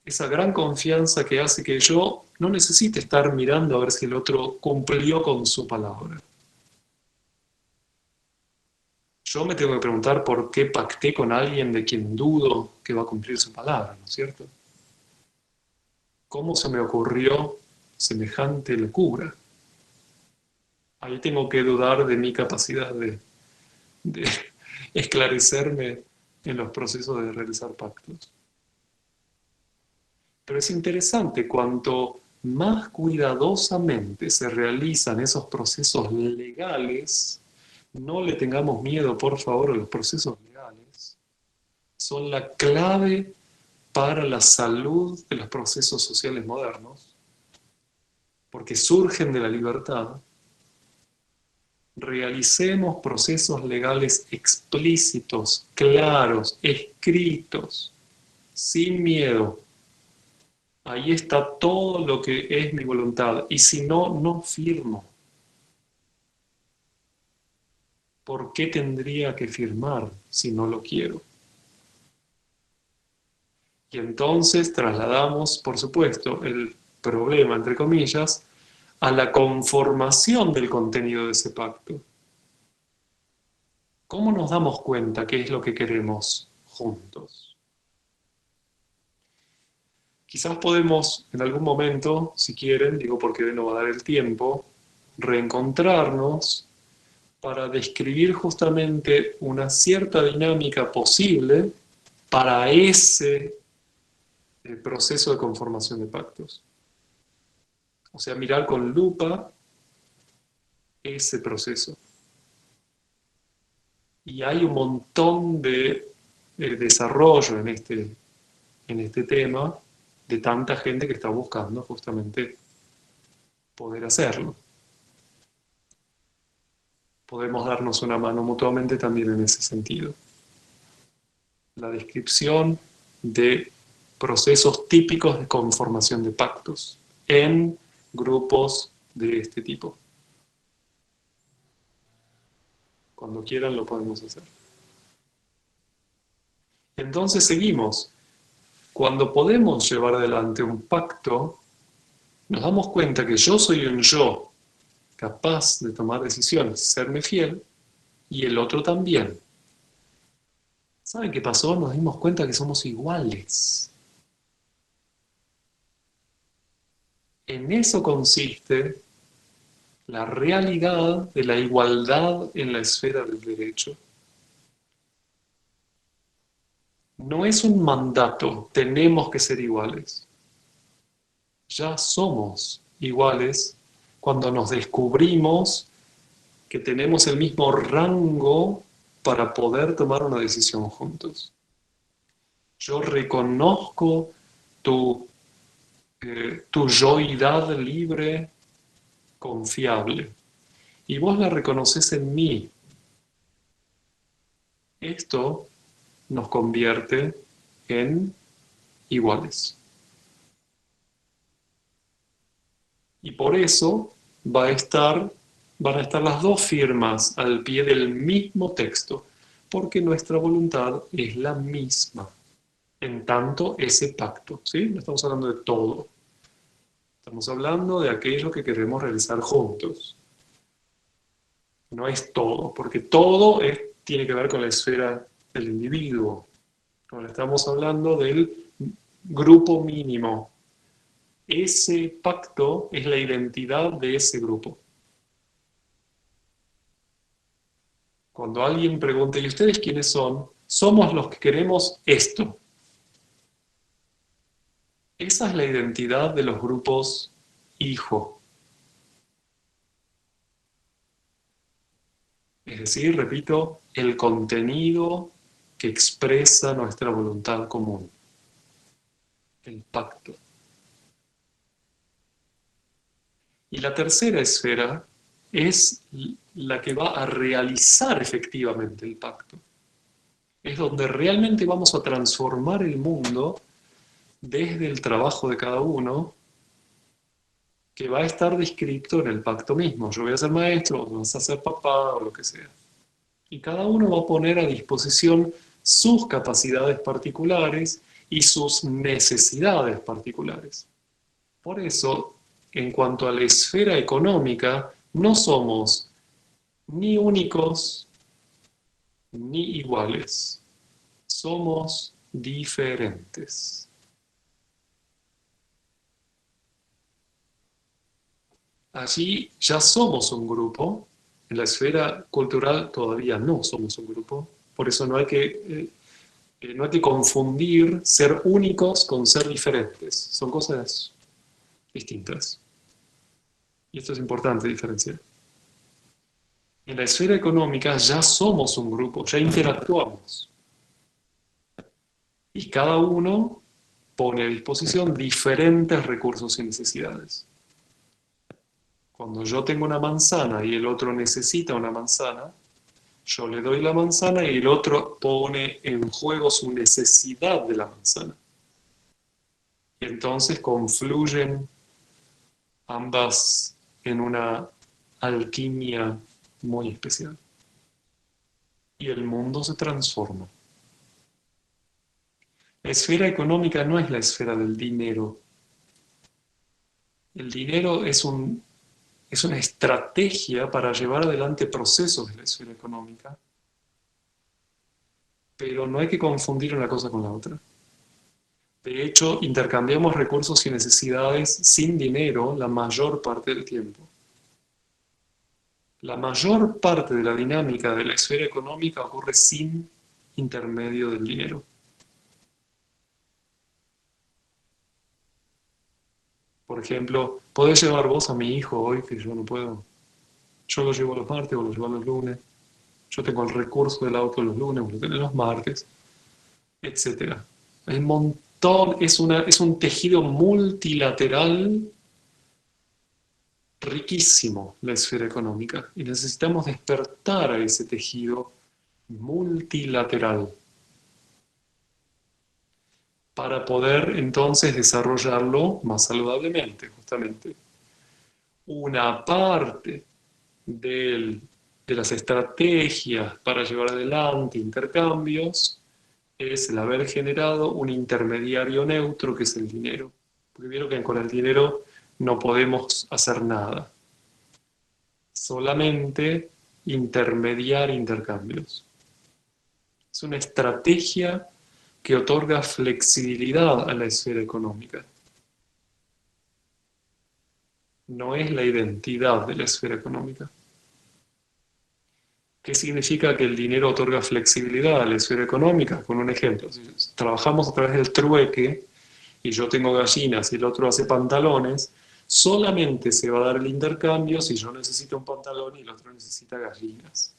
esa gran confianza que hace que yo no necesite estar mirando a ver si el otro cumplió con su palabra. yo me tengo que preguntar por qué pacté con alguien de quien dudo que va a cumplir su palabra, ¿no es cierto? ¿Cómo se me ocurrió semejante locura? Ahí tengo que dudar de mi capacidad de esclarecerme en los procesos de realizar pactos. Pero es interesante, cuanto más cuidadosamente se realizan esos procesos legales, no le tengamos miedo, por favor, a los procesos legales, son la clave para la salud de los procesos sociales modernos, porque surgen de la libertad. Realicemos procesos legales explícitos, claros, escritos, sin miedo. Ahí está todo lo que es mi voluntad. Y si no, no firmo. ¿Por qué tendría que firmar si no lo quiero? Y entonces trasladamos, por supuesto, el problema, entre comillas, a la conformación del contenido de ese pacto. ¿Cómo nos damos cuenta qué es lo que queremos juntos? Quizás podemos en algún momento, si quieren, digo porque no va a dar el tiempo, reencontrarnos para describir justamente una cierta dinámica posible para ese proceso de conformación de pactos. O sea, mirar con lupa ese proceso. Y hay un montón de desarrollo en este tema de tanta gente que está buscando justamente poder hacerlo. Podemos darnos una mano mutuamente también en ese sentido. La descripción de procesos típicos de conformación de pactos en grupos de este tipo. Cuando quieran lo podemos hacer. Entonces seguimos. Cuando podemos llevar adelante un pacto, nos damos cuenta que yo soy un yo capaz de tomar decisiones, serme fiel, y el otro también. ¿Saben qué pasó? Nos dimos cuenta que somos iguales. En eso consiste la realidad de la igualdad en la esfera del derecho. No es un mandato, tenemos que ser iguales. Ya somos iguales cuando nos descubrimos que tenemos el mismo rango para poder tomar una decisión juntos. Yo reconozco tu yoidad libre, confiable, y vos la reconoces en mí. Esto nos convierte en iguales. Y por eso van a estar las dos firmas al pie del mismo texto, porque nuestra voluntad es la misma. En tanto, ese pacto, ¿sí? No estamos hablando de todo. Estamos hablando de aquello que queremos realizar juntos. No es todo, porque todo tiene que ver con la esfera del individuo. Ahora estamos hablando del grupo mínimo. Ese pacto es la identidad de ese grupo. Cuando alguien pregunta, ¿y ustedes quiénes son? Somos los que queremos esto. Esa es la identidad de los grupos hijo. Es decir, repito, el contenido que expresa nuestra voluntad común. El pacto. Y la tercera esfera es la que va a realizar efectivamente el pacto. Es donde realmente vamos a transformar el mundo desde el trabajo de cada uno, que va a estar descrito en el pacto mismo. Yo voy a ser maestro, vos vas a ser papá o lo que sea. Y cada uno va a poner a disposición sus capacidades particulares y sus necesidades particulares. Por eso, en cuanto a la esfera económica, no somos ni únicos, ni iguales. Somos diferentes. Allí ya somos un grupo. En la esfera cultural todavía no somos un grupo. Por eso no hay que confundir ser únicos con ser diferentes. Son cosas distintas. Y esto es importante diferenciar. En la esfera económica ya somos un grupo, ya interactuamos. Y cada uno pone a disposición diferentes recursos y necesidades. Cuando yo tengo una manzana y el otro necesita una manzana, yo le doy la manzana y el otro pone en juego su necesidad de la manzana. Y entonces confluyen ambas en una alquimia muy especial. Y el mundo se transforma. La esfera económica no es la esfera del dinero. El dinero es una estrategia para llevar adelante procesos de la esfera económica, pero no hay que confundir una cosa con la otra. De hecho, intercambiamos recursos y necesidades sin dinero la mayor parte del tiempo. La mayor parte de la dinámica de la esfera económica ocurre sin intermedio del dinero. Por ejemplo, ¿podés llevar vos a mi hijo hoy que yo no puedo? Yo lo llevo los martes o lo llevo los lunes. Yo tengo el recurso del auto los lunes o lo tengo los martes, etc. Hay un montón, es un tejido multilateral riquísimo la esfera económica y necesitamos despertar a ese tejido multilateral para poder entonces desarrollarlo más saludablemente, justamente. Una parte de las estrategias para llevar adelante intercambios es el haber generado un intermediario neutro que es el dinero. Porque vieron que con el dinero no podemos hacer nada. Solamente intermediar intercambios. Es una estrategia que otorga flexibilidad a la esfera económica. No es la identidad de la esfera económica. ¿Qué significa que el dinero otorga flexibilidad a la esfera económica? Con un ejemplo, si trabajamos a través del trueque y yo tengo gallinas y el otro hace pantalones, solamente se va a dar el intercambio si yo necesito un pantalón y el otro necesita gallinas.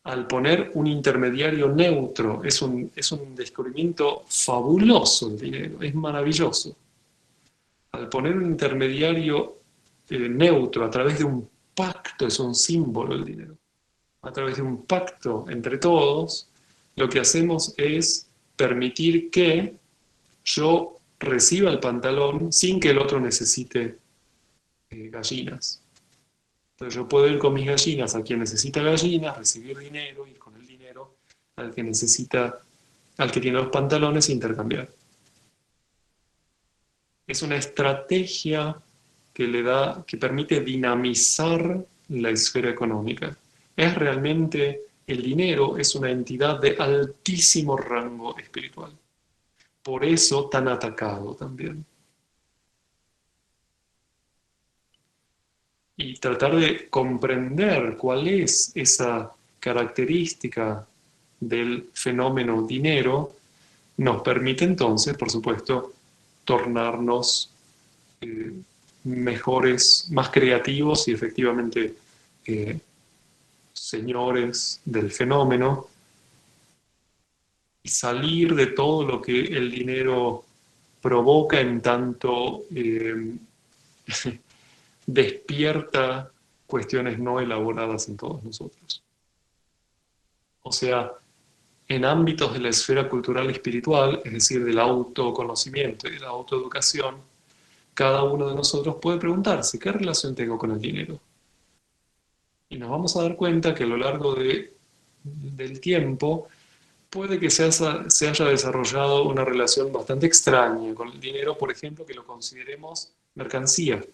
Al poner un intermediario neutro, es un descubrimiento fabuloso el dinero, es maravilloso. Al poner un intermediario neutro a través de un pacto, es un símbolo el dinero, a través de un pacto entre todos, lo que hacemos es permitir que yo reciba el pantalón sin que el otro necesite gallinas. Entonces yo puedo ir con mis gallinas a quien necesita gallinas, recibir dinero, ir con el dinero al que necesita, al que tiene los pantalones e intercambiar. Es una estrategia que permite dinamizar la esfera económica. Es realmente, el dinero es una entidad de altísimo rango espiritual. Por eso tan atacado también. Y tratar de comprender cuál es esa característica del fenómeno dinero nos permite entonces, por supuesto, tornarnos mejores, más creativos y efectivamente señores del fenómeno y salir de todo lo que el dinero provoca en tanto despierta cuestiones no elaboradas en todos nosotros. O sea, en ámbitos de la esfera cultural y espiritual, es decir, del autoconocimiento y de la autoeducación, cada uno de nosotros puede preguntarse, ¿qué relación tengo con el dinero? Y nos vamos a dar cuenta que a lo largo del tiempo puede que se haya desarrollado una relación bastante extraña con el dinero, por ejemplo, que lo consideremos mercancía.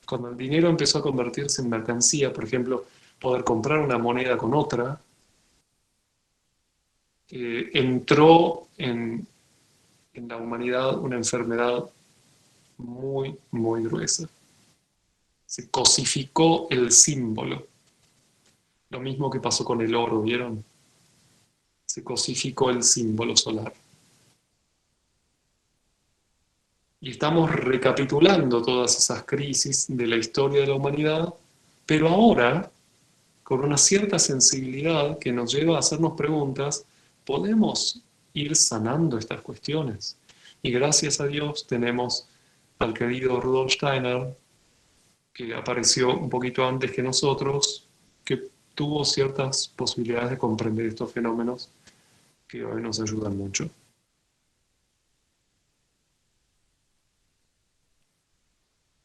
Cuando el dinero empezó a convertirse en mercancía, por ejemplo, poder comprar una moneda con otra, entró en la humanidad una enfermedad muy, muy gruesa. Se cosificó el símbolo. Lo mismo que pasó con el oro, ¿vieron? Se cosificó el símbolo solar. Y estamos recapitulando todas esas crisis de la historia de la humanidad, pero ahora, con una cierta sensibilidad que nos lleva a hacernos preguntas, podemos ir sanando estas cuestiones. Y gracias a Dios tenemos al querido Rudolf Steiner, que apareció un poquito antes que nosotros, que tuvo ciertas posibilidades de comprender estos fenómenos que hoy nos ayudan mucho.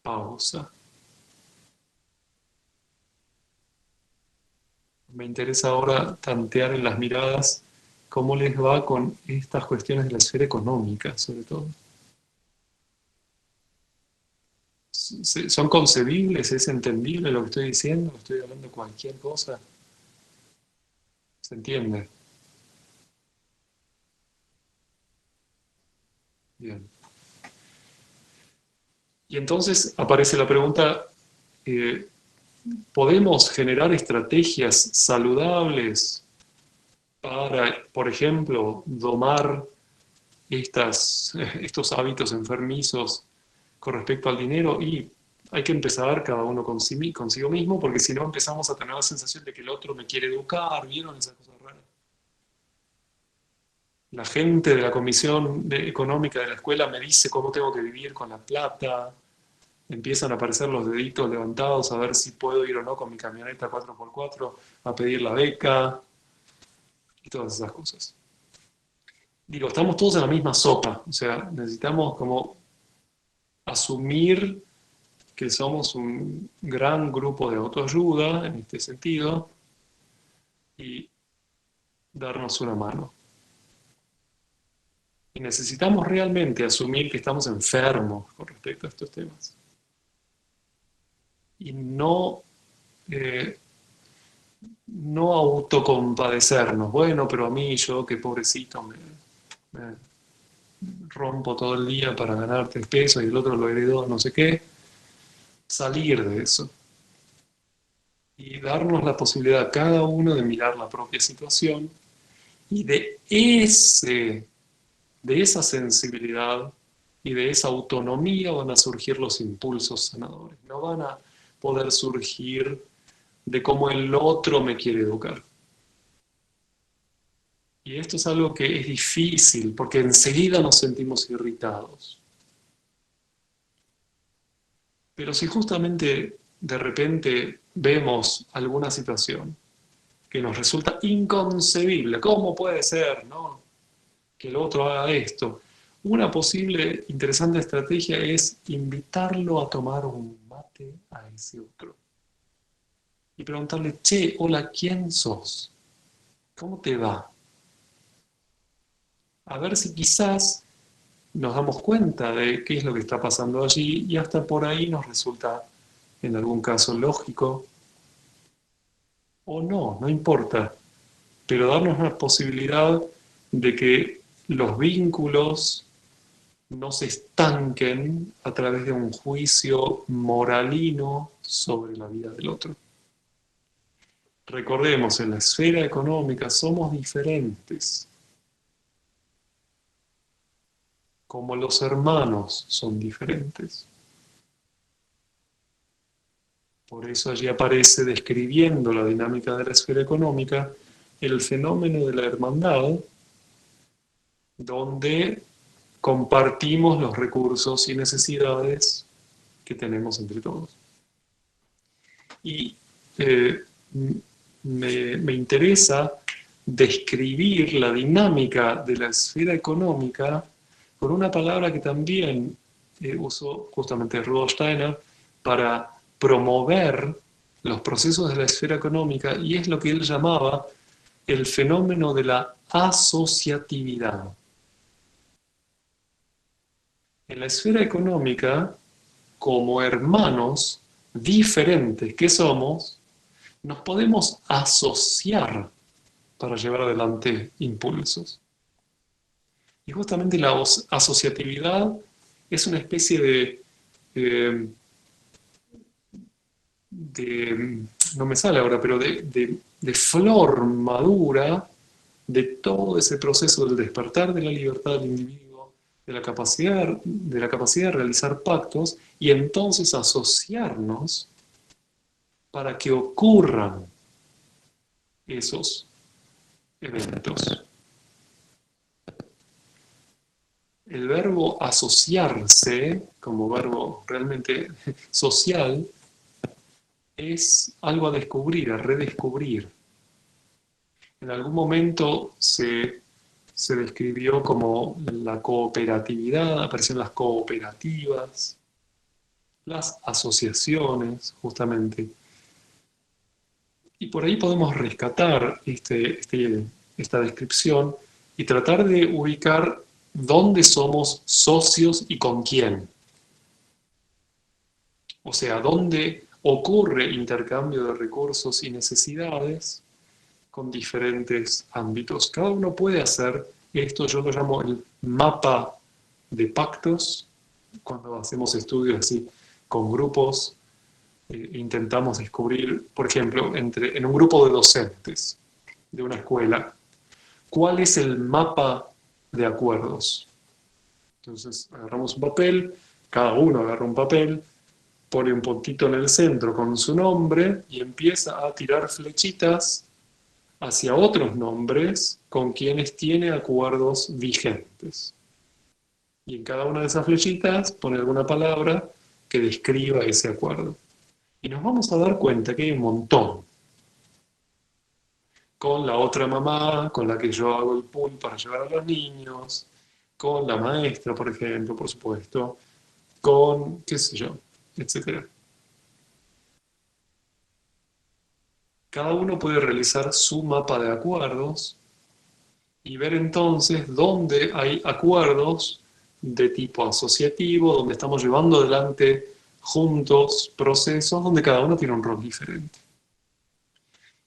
Pausa. Me interesa ahora tantear en las miradas cómo les va con estas cuestiones de la esfera económica, sobre todo. ¿Son concebibles? ¿Es entendible lo que estoy diciendo? ¿Estoy hablando de cualquier cosa? ¿Se entiende? Bien. Y entonces aparece la pregunta, ¿podemos generar estrategias saludables para, por ejemplo, domar estos hábitos enfermizos con respecto al dinero? Y hay que empezar cada uno consigo mismo, porque si no empezamos a tener la sensación de que el otro me quiere educar, ¿vieron esas cosas raras? La gente de la comisión económica de la escuela me dice cómo tengo que vivir con la plata, empiezan a aparecer los deditos levantados a ver si puedo ir o no con mi camioneta 4x4 a pedir la beca y todas esas cosas. Digo, estamos todos en la misma sopa, o sea, necesitamos como asumir que somos un gran grupo de autoayuda en este sentido y darnos una mano. Y necesitamos realmente asumir que estamos enfermos con respecto a estos temas. Y no autocompadecernos. Bueno, pero a mí, yo, qué pobrecito, me rompo todo el día para ganar 3 pesos y el otro lo heredó, no sé qué. Salir de eso. Y darnos la posibilidad a cada uno de mirar la propia situación y de esa sensibilidad y de esa autonomía van a surgir los impulsos sanadores. No van a poder surgir de cómo el otro me quiere educar. Y esto es algo que es difícil porque enseguida nos sentimos irritados. Pero si justamente de repente vemos alguna situación que nos resulta inconcebible, ¿cómo puede ser, no, que el otro haga esto? Una posible interesante estrategia es invitarlo a tomar un mate a ese otro. Y preguntarle, che, hola, ¿quién sos? ¿Cómo te va? A ver si quizás nos damos cuenta de qué es lo que está pasando allí y hasta por ahí nos resulta en algún caso lógico o no, no importa, pero darnos la posibilidad de que los vínculos no se estanquen a través de un juicio moralino sobre la vida del otro. Recordemos, en la esfera económica somos diferentes. Como los hermanos son diferentes. Por eso allí aparece, describiendo la dinámica de la esfera económica, el fenómeno de la hermandad, donde compartimos los recursos y necesidades que tenemos entre todos. Y me interesa describir la dinámica de la esfera económica con una palabra que también usó justamente Rudolf Steiner para promover los procesos de la esfera económica, y es lo que él llamaba el fenómeno de la asociatividad. En la esfera económica, como hermanos diferentes que somos, nos podemos asociar para llevar adelante impulsos. Y justamente la asociatividad es una especie eh, no me sale ahora, pero de flor madura de todo ese proceso del despertar de la libertad del individuo, de la capacidad de realizar pactos y entonces asociarnos para que ocurran esos eventos. El verbo asociarse, como verbo realmente social, es algo a descubrir, a redescubrir. En algún momento se describió como la cooperatividad, aparecieron las cooperativas, las asociaciones, justamente. Y por ahí podemos rescatar esta descripción y tratar de ubicar dónde somos socios y con quién. O sea, dónde ocurre intercambio de recursos y necesidades con diferentes ámbitos. Cada uno puede hacer esto, yo lo llamo el mapa de pactos, cuando hacemos estudios así con grupos, intentamos descubrir, por ejemplo, en un grupo de docentes de una escuela, cuál es el mapa de acuerdos. Entonces agarramos un papel, cada uno agarra un papel, pone un puntito en el centro con su nombre y empieza a tirar flechitas hacia otros nombres con quienes tiene acuerdos vigentes. Y en cada una de esas flechitas pone alguna palabra que describa ese acuerdo. Y nos vamos a dar cuenta que hay un montón. Con la otra mamá, con la que yo hago el pool para llevar a los niños, con la maestra, por ejemplo, por supuesto, con, qué sé yo, etc. Cada uno puede realizar su mapa de acuerdos y ver entonces dónde hay acuerdos de tipo asociativo, donde estamos llevando adelante juntos procesos donde cada uno tiene un rol diferente.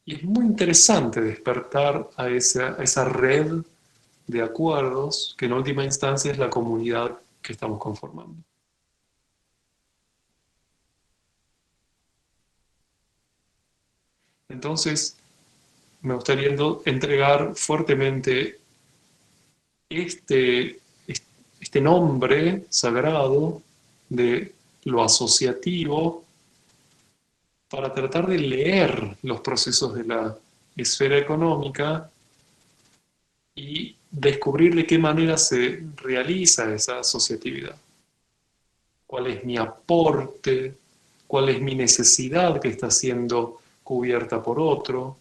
Y es muy interesante despertar a esa red de acuerdos que en última instancia es la comunidad que estamos conformando. Entonces, me gustaría entregar fuertemente este, este nombre sagrado de lo asociativo para tratar de leer los procesos de la esfera económica y descubrir de qué manera se realiza esa asociatividad. ¿Cuál es mi aporte? ¿Cuál es mi necesidad que está siendo cubierta por otro?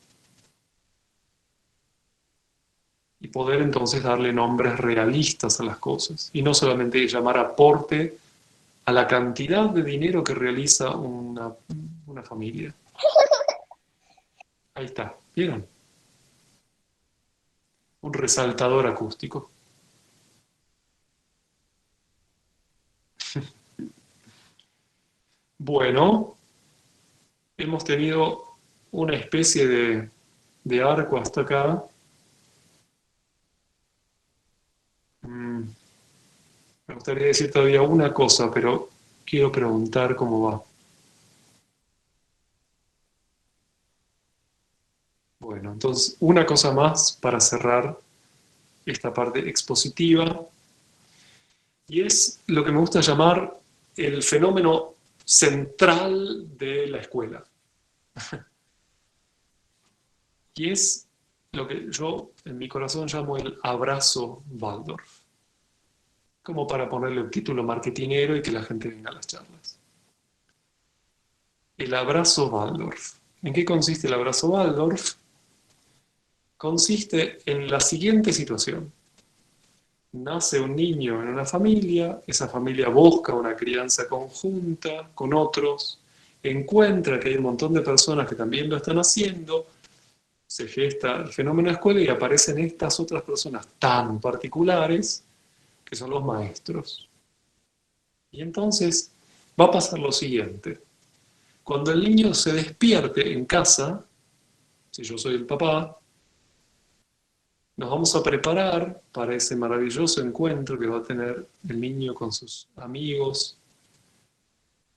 Y poder entonces darle nombres realistas a las cosas y no solamente llamar aporte a la cantidad de dinero que realiza una familia. Ahí está, ¿vieron? Un resaltador acústico. Bueno, hemos tenido una especie de arco hasta acá. Me gustaría decir todavía una cosa, pero quiero preguntar cómo va. Bueno, entonces una cosa más para cerrar esta parte expositiva, y es lo que me gusta llamar el fenómeno central de la escuela. Y es lo que yo en mi corazón llamo el abrazo Waldorf, como para ponerle un título marketinero y que la gente venga a las charlas. El abrazo Waldorf. ¿En qué consiste el abrazo Waldorf? Consiste en la siguiente situación. Nace un niño en una familia, esa familia busca una crianza conjunta con otros, encuentra que hay un montón de personas que también lo están haciendo, se gesta el fenómeno escuela y aparecen estas otras personas tan particulares que son los maestros. Y entonces va a pasar lo siguiente. Cuando el niño se despierte en casa, si yo soy el papá, nos vamos a preparar para ese maravilloso encuentro que va a tener el niño con sus amigos,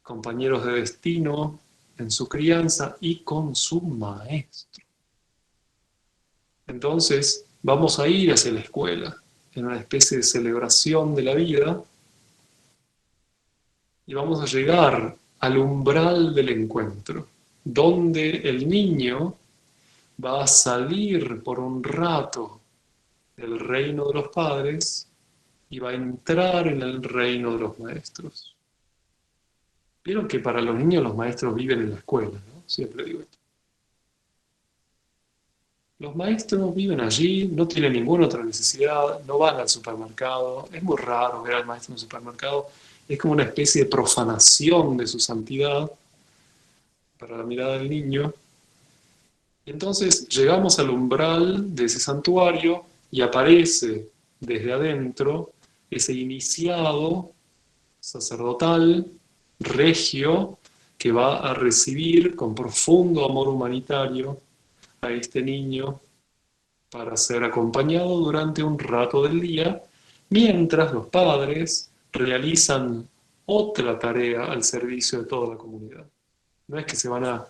compañeros de destino, en su crianza y con su maestro. Entonces, vamos a ir hacia la escuela, en una especie de celebración de la vida, y vamos a llegar al umbral del encuentro, donde el niño va a salir por un rato del reino de los padres y va a entrar en el reino de los maestros. Vieron que para los niños los maestros viven en la escuela, ¿no? Siempre digo esto. Los maestros viven allí, no tienen ninguna otra necesidad, no van al supermercado. Es muy raro ver al maestro en el supermercado. Es como una especie de profanación de su santidad para la mirada del niño. Y entonces llegamos al umbral de ese santuario y aparece desde adentro ese iniciado sacerdotal, regio, que va a recibir con profundo amor humanitario a este niño para ser acompañado durante un rato del día, mientras los padres realizan otra tarea al servicio de toda la comunidad. No es que se van a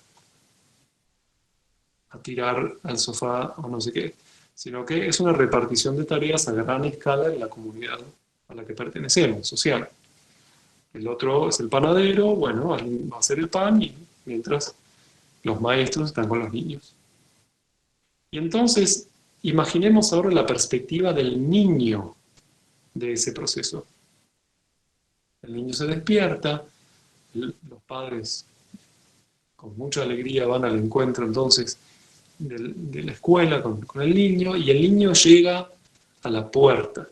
tirar al sofá o no sé qué, sino que es una repartición de tareas a gran escala en la comunidad a la que pertenecemos, social. El otro es el panadero, bueno, alguien va a hacer el pan y mientras los maestros están con los niños. Y entonces, imaginemos ahora la perspectiva del niño de ese proceso. El niño se despierta, los padres con mucha alegría van al encuentro entonces de la escuela con el niño, y el niño llega a la puerta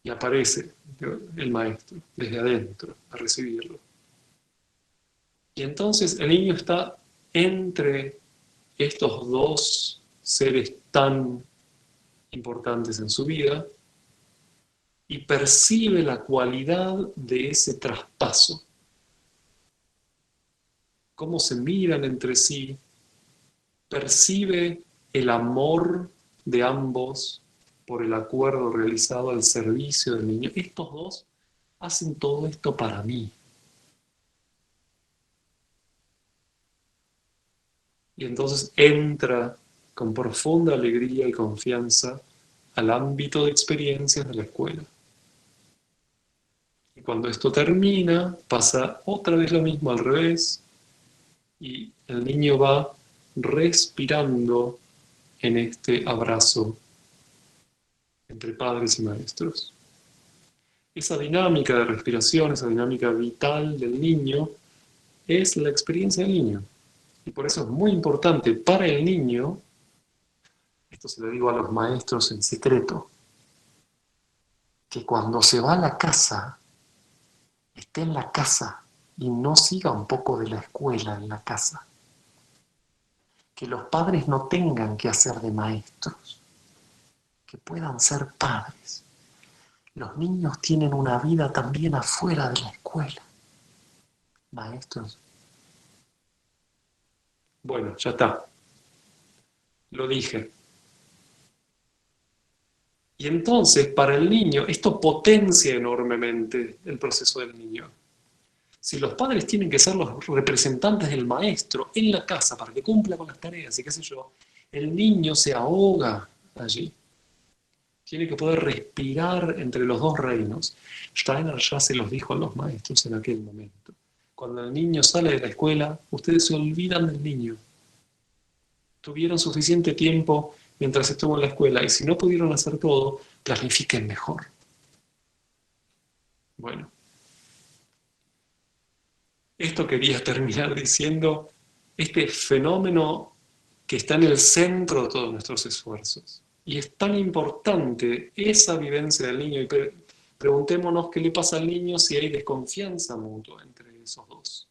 y aparece el maestro desde adentro a recibirlo. Y entonces el niño está entre estos dos seres tan importantes en su vida y percibe la cualidad de ese traspaso. Cómo se miran entre sí, percibe el amor de ambos por el acuerdo realizado al servicio del niño. Estos dos hacen todo esto para mí. Y entonces entra con profunda alegría y confianza al ámbito de experiencias de la escuela. Y cuando esto termina, pasa otra vez lo mismo al revés, y el niño va respirando en este abrazo entre padres y maestros. Esa dinámica de respiración, esa dinámica vital del niño, es la experiencia del niño. Y por eso es muy importante para el niño, esto se lo digo a los maestros en secreto, que cuando se va a la casa, esté en la casa y no siga un poco de la escuela en la casa. Que los padres no tengan que hacer de maestros, que puedan ser padres. Los niños tienen una vida también afuera de la escuela. Maestros. Bueno, ya está. Lo dije. Y entonces, para el niño, esto potencia enormemente el proceso del niño. Si los padres tienen que ser los representantes del maestro en la casa para que cumpla con las tareas y qué sé yo, el niño se ahoga allí. Tiene que poder respirar entre los dos reinos. Steiner ya se los dijo a los maestros en aquel momento. Cuando el niño sale de la escuela, ustedes se olvidan del niño. Tuvieron suficiente tiempo mientras estuvo en la escuela, y si no pudieron hacer todo, planifiquen mejor. Bueno, esto quería terminar diciendo, este fenómeno que está en el centro de todos nuestros esfuerzos. Y es tan importante esa vivencia del niño, y preguntémonos qué le pasa al niño si hay desconfianza mutua entre esos dos.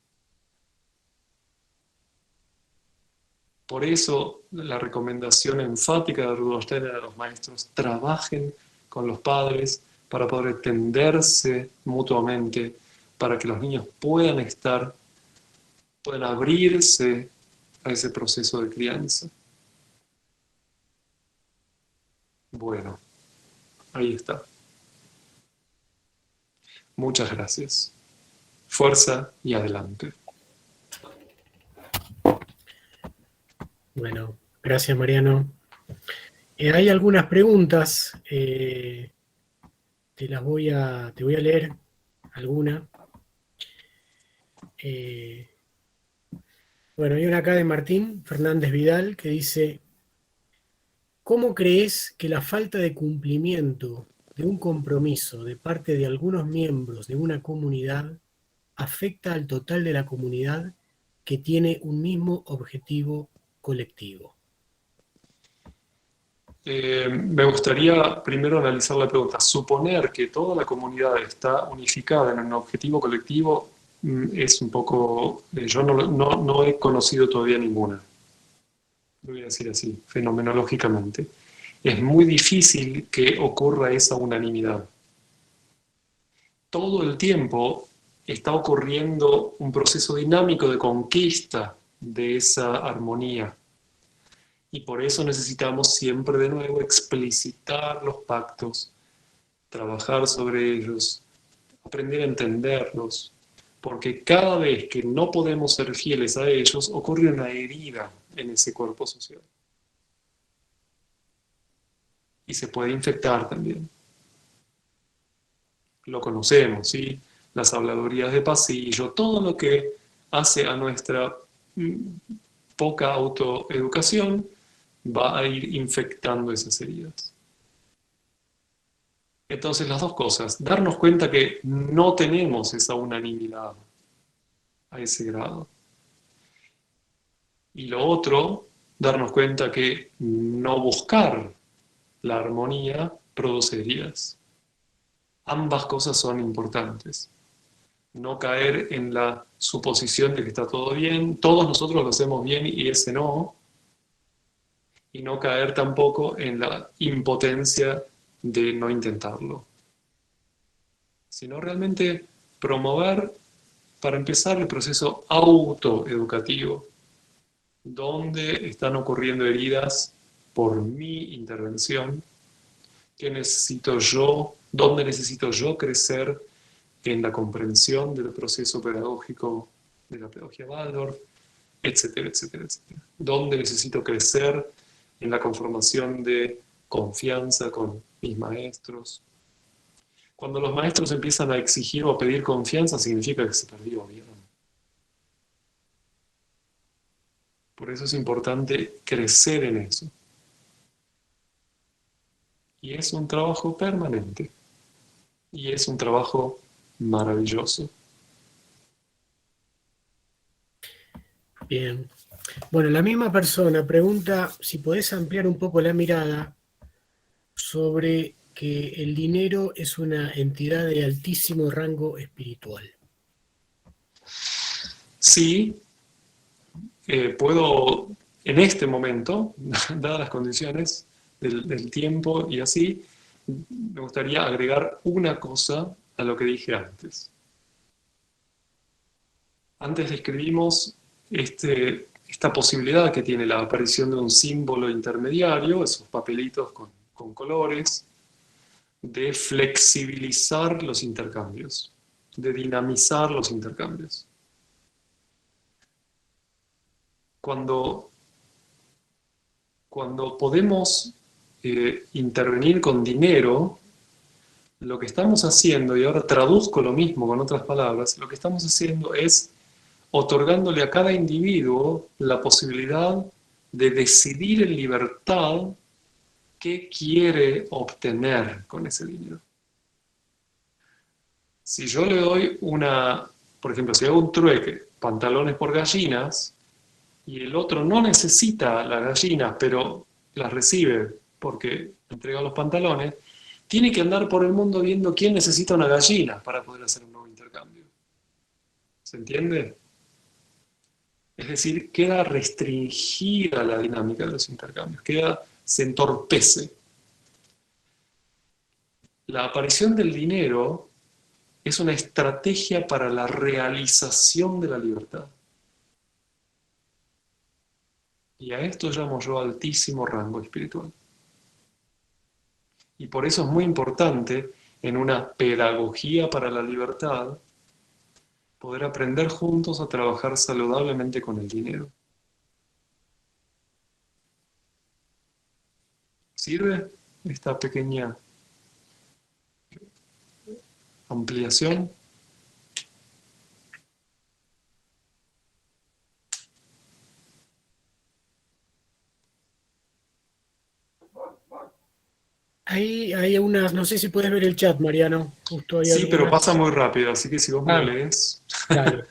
Por eso la recomendación enfática de Rudolf Steiner a los maestros: trabajen con los padres para poder entenderse mutuamente, para que los niños puedan estar pueden abrirse a ese proceso de crianza. Bueno, ahí está. Muchas gracias. Fuerza y adelante.
Bueno, gracias Mariano. Hay algunas preguntas, te voy a leer alguna. Bueno, hay una acá de Martín Fernández Vidal que dice: ¿cómo crees que la falta de cumplimiento de un compromiso de parte de algunos miembros de una comunidad afecta al total de la comunidad que tiene un mismo objetivo colectivo?
Me gustaría primero analizar la pregunta. Suponer que toda la comunidad está unificada en un objetivo colectivo es un poco... yo no he conocido todavía ninguna. Lo voy a decir así, fenomenológicamente. Es muy difícil que ocurra esa unanimidad. Todo el tiempo está ocurriendo un proceso dinámico de conquista de esa armonía. Y por eso necesitamos siempre de nuevo explicitar los pactos, trabajar sobre ellos, aprender a entenderlos, porque cada vez que no podemos ser fieles a ellos, ocurre una herida en ese cuerpo social. Y se puede infectar también. Lo conocemos, ¿sí? Las habladurías de pasillo, todo lo que hace a nuestra poca autoeducación va a ir infectando esas heridas. Entonces, las dos cosas: darnos cuenta que no tenemos esa unanimidad a ese grado. Y lo otro, darnos cuenta que no buscar la armonía produce heridas. Ambas cosas son importantes. No caer en la suposición de que está todo bien, todos nosotros lo hacemos bien y ese no, y no caer tampoco en la impotencia de no intentarlo, sino realmente promover, para empezar, el proceso autoeducativo, donde están ocurriendo heridas por mi intervención, que necesito yo, dónde necesito yo crecer en la comprensión del proceso pedagógico de la pedagogía Waldorf, etcétera, etcétera, etcétera. Dónde necesito crecer en la conformación de confianza con mis maestros. Cuando los maestros empiezan a exigir o a pedir confianza, significa que se perdió, ¿vieron? Por eso es importante crecer en eso. Y es un trabajo permanente. Y es un trabajo maravilloso.
Bien. Bueno, la misma persona pregunta si podés ampliar un poco la mirada sobre que el dinero es una entidad de altísimo rango espiritual.
Sí, puedo, en este momento, dadas las condiciones del tiempo y así, me gustaría agregar una cosa a lo que dije antes. Antes describimos esta posibilidad que tiene la aparición de un símbolo intermediario, esos papelitos con colores, de flexibilizar los intercambios, de dinamizar los intercambios. Cuando podemos intervenir con dinero, lo que estamos haciendo, y ahora traduzco lo mismo con otras palabras, lo que estamos haciendo es otorgándole a cada individuo la posibilidad de decidir en libertad qué quiere obtener con ese dinero. Si yo le doy por ejemplo, si hago un trueque, pantalones por gallinas, y el otro no necesita las gallinas, pero las recibe porque entrega los pantalones, tiene que andar por el mundo viendo quién necesita una gallina para poder hacer un nuevo intercambio. ¿Se entiende? Es decir, queda restringida la dinámica de los intercambios, se entorpece. La aparición del dinero es una estrategia para la realización de la libertad. Y a esto llamo yo altísimo rango espiritual. Y por eso es muy importante en una pedagogía para la libertad poder aprender juntos a trabajar saludablemente con el dinero. ¿Sirve esta pequeña ampliación?
Ahí hay unas, no sé si puedes ver el chat, Mariano. Justo hay
Sí, pero
algunas.
pasa muy rápido, así que si vos me lo
Ah,
lees.
dale.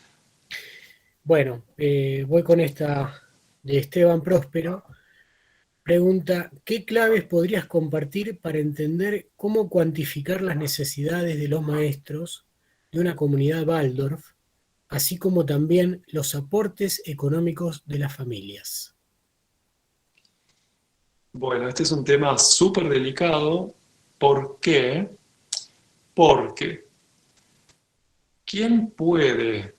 Bueno, voy con esta de Esteban Próspero. Pregunta, ¿qué claves podrías compartir para entender cómo cuantificar las necesidades de los maestros de una comunidad Waldorf, así como también los aportes económicos de las familias?
Bueno, este es un tema súper delicado. ¿Por qué? Porque ¿quién puede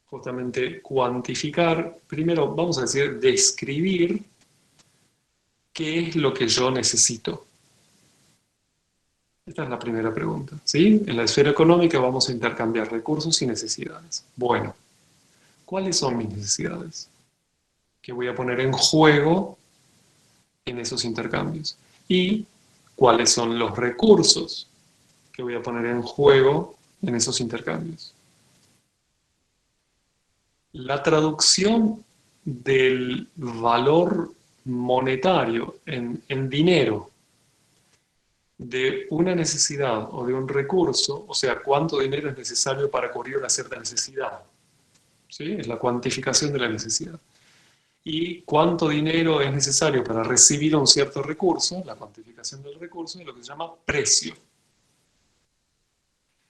justamente cuantificar? Primero, vamos a decir, describir qué es lo que yo necesito. Esta es la primera pregunta, ¿sí? En la esfera económica vamos a intercambiar recursos y necesidades. Bueno, ¿cuáles son mis necesidades? ¿Qué voy a poner en juego en esos intercambios? ¿Y cuáles son los recursos que voy a poner en juego en esos intercambios? La traducción del valor monetario en dinero de una necesidad o de un recurso, o sea, cuánto dinero es necesario para cubrir una cierta necesidad, ¿sí? Es la cuantificación de la necesidad. Y cuánto dinero es necesario para recibir un cierto recurso, la cuantificación del recurso, es lo que se llama precio.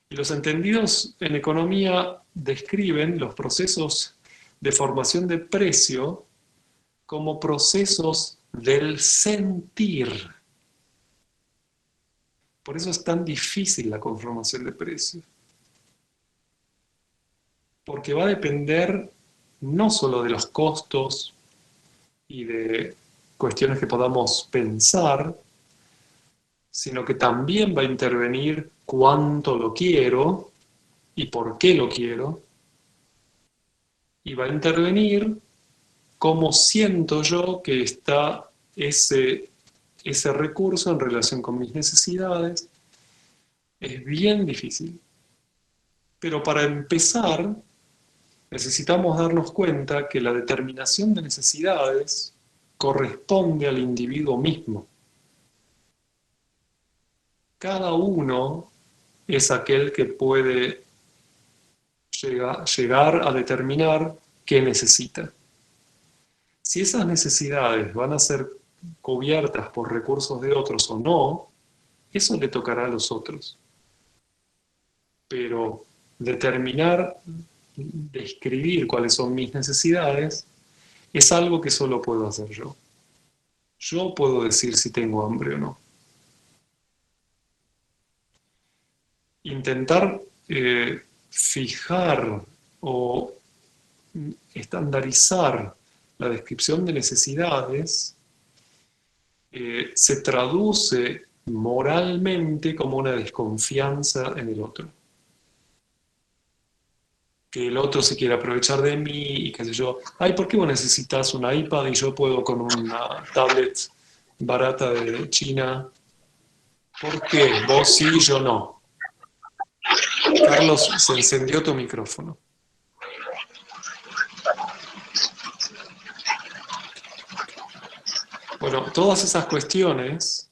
Y los entendidos en economía describen los procesos de formación de precio como procesos del sentir. Por eso es tan difícil la conformación de precio. Porque va a depender no solo de los costos y de cuestiones que podamos pensar, sino que también va a intervenir cuánto lo quiero y por qué lo quiero, y va a intervenir cómo siento yo que está ese recurso en relación con mis necesidades. Es bien difícil. Pero para empezar, necesitamos darnos cuenta que la determinación de necesidades corresponde al individuo mismo. Cada uno es aquel que puede llegar a determinar qué necesita. Si esas necesidades van a ser cubiertas por recursos de otros o no, eso le tocará a los otros. Pero determinar, describir cuáles son mis necesidades, es algo que solo puedo hacer yo. Yo puedo decir si tengo hambre o no. Intentar fijar o estandarizar la descripción de necesidades se traduce moralmente como una desconfianza en el otro. Que el otro se quiere aprovechar de mí y qué sé yo. Ay, ¿por qué vos necesitas un iPad y yo puedo con una tablet barata de China? ¿Por qué? Vos sí, yo no. Carlos, se encendió tu micrófono. Bueno, todas esas cuestiones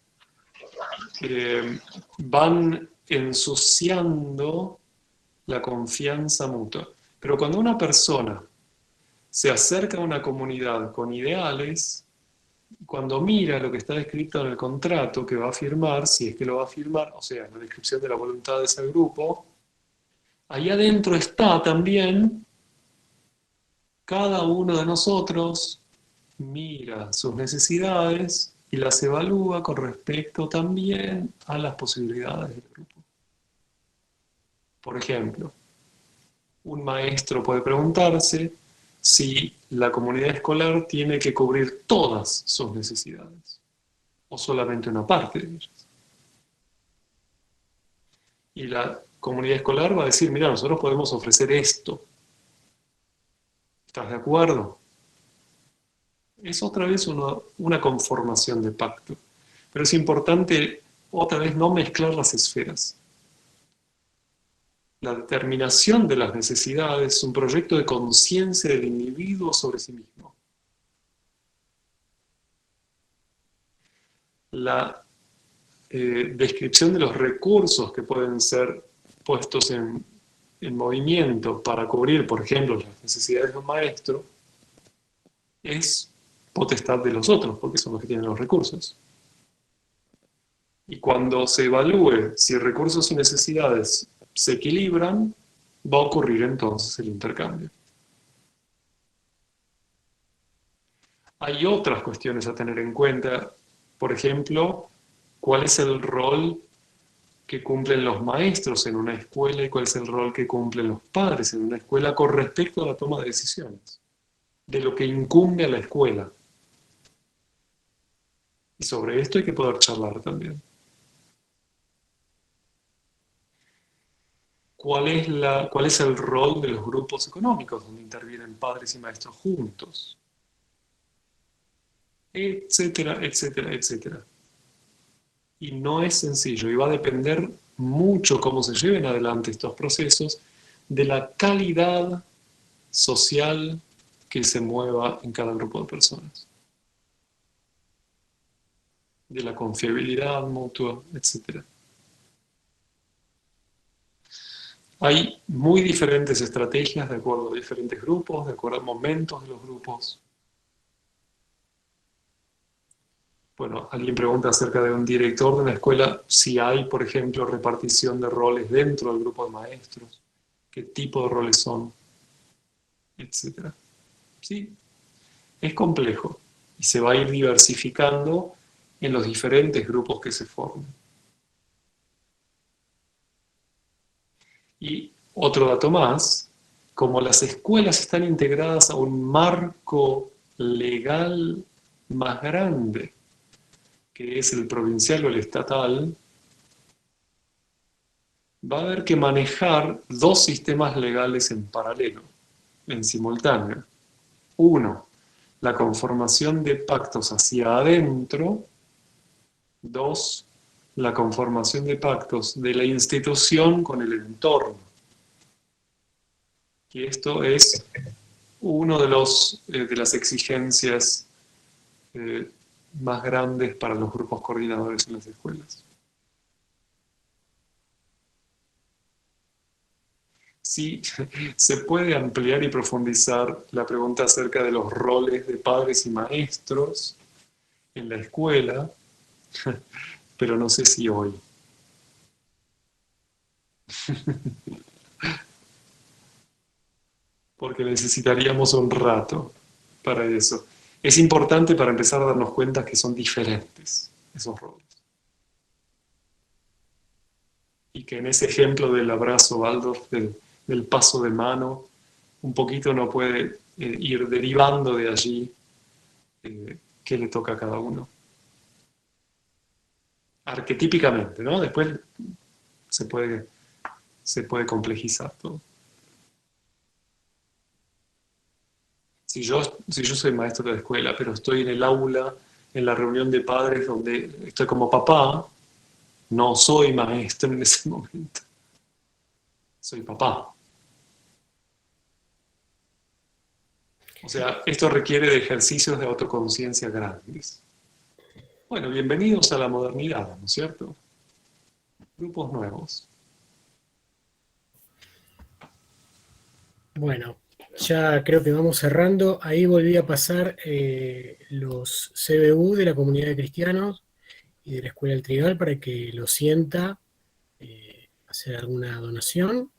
van ensuciando la confianza mutua. Pero cuando una persona se acerca a una comunidad con ideales, cuando mira lo que está descrito en el contrato que va a firmar, si es que lo va a firmar, o sea, la descripción de la voluntad de ese grupo, ahí adentro está también cada uno de nosotros mira sus necesidades y las evalúa con respecto también a las posibilidades del grupo. Por ejemplo, un maestro puede preguntarse, si la comunidad escolar tiene que cubrir todas sus necesidades o solamente una parte de ellas. Y la comunidad escolar va a decir, mira, nosotros podemos ofrecer esto. ¿Estás de acuerdo? Es otra vez una conformación de pacto. Pero es importante otra vez no mezclar las esferas. La determinación de las necesidades es un proyecto de conciencia del individuo sobre sí mismo. La descripción de los recursos que pueden ser puestos en movimiento para cubrir, por ejemplo, las necesidades de un maestro, es potestad de los otros, porque son los que tienen los recursos. Y cuando se evalúe si recursos y necesidades se equilibran, va a ocurrir entonces el intercambio. Hay otras cuestiones a tener en cuenta, por ejemplo, cuál es el rol que cumplen los maestros en una escuela y cuál es el rol que cumplen los padres en una escuela con respecto a la toma de decisiones, de lo que incumbe a la escuela. Y sobre esto hay que poder charlar también. ¿Cuál es el rol de los grupos económicos donde intervienen padres y maestros juntos? Etcétera, etcétera, etcétera. Y no es sencillo, y va a depender mucho cómo se lleven adelante estos procesos de la calidad social que se mueva en cada grupo de personas, de la confiabilidad mutua, etcétera. Hay muy diferentes estrategias de acuerdo a diferentes grupos, de acuerdo a momentos de los grupos. Bueno, alguien pregunta acerca de un director de una escuela, si hay, por ejemplo, repartición de roles dentro del grupo de maestros, qué tipo de roles son, etcétera. Sí, es complejo y se va a ir diversificando en los diferentes grupos que se formen. Y otro dato más, como las escuelas están integradas a un marco legal más grande, que es el provincial o el estatal, va a haber que manejar dos sistemas legales en paralelo, en simultáneo. Uno, la conformación de pactos hacia adentro. Dos, la conformación de pactos de la institución con el entorno. Y esto es uno de las exigencias más grandes para los grupos coordinadores en las escuelas. Sí, se puede ampliar y profundizar la pregunta acerca de los roles de padres y maestros en la escuela, pero no sé si hoy. Porque necesitaríamos un rato para eso. Es importante para empezar a darnos cuenta que son diferentes esos roles. Y que en ese ejemplo del abrazo Waldorf, del paso de mano, un poquito uno puede ir derivando de allí qué le toca a cada uno. Arquetípicamente, ¿no? Después se puede complejizar todo. Si yo soy maestro de la escuela, pero estoy en el aula, en la reunión de padres donde estoy como papá, no soy maestro en ese momento. Soy papá. O sea, esto requiere de ejercicios de autoconciencia grandes. Bueno, bienvenidos a la modernidad, ¿no es cierto? Grupos nuevos.
Bueno, ya creo que vamos cerrando. Ahí volví a pasar los CBU de la comunidad de cristianos y de la Escuela del Trigal para que lo sienta, hacer alguna donación.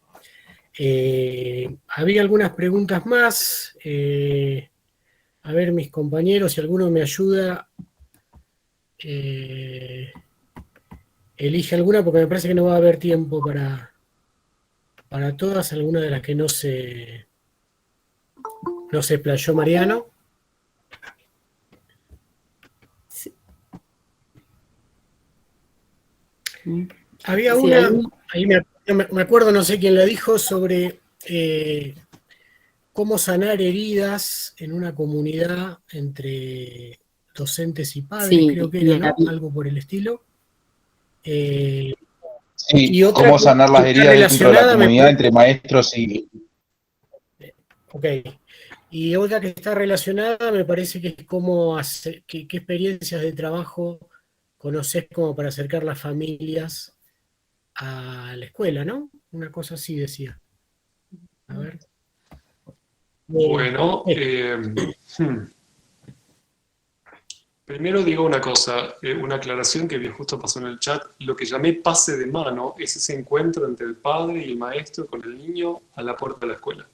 Había algunas preguntas más. A ver, mis compañeros, si alguno me ayuda, elige alguna porque me parece que no va a haber tiempo para todas, algunas de las que no No se explayó Mariano.
Sí.
Había
Sí,
una, ahí me acuerdo, no sé quién la dijo, sobre cómo sanar heridas en una comunidad entre docentes y padres, creo
sí,
que era,
y
¿no? Algo por el estilo. Eh,
Sí,
y otra
cómo sanar
que
las
está
heridas dentro de la
relacionada,
comunidad entre maestros y...
ok. Y otra que está relacionada, me parece que es cómo qué experiencias de trabajo conoces como para acercar las familias a la escuela, ¿no? Una cosa así decía. A ver.
Bueno,
Sí.
hmm. Primero digo una cosa, una aclaración que justo pasó en el chat. Lo que llamé pase de mano es ese encuentro entre el padre y el maestro con el niño a la puerta de la escuela.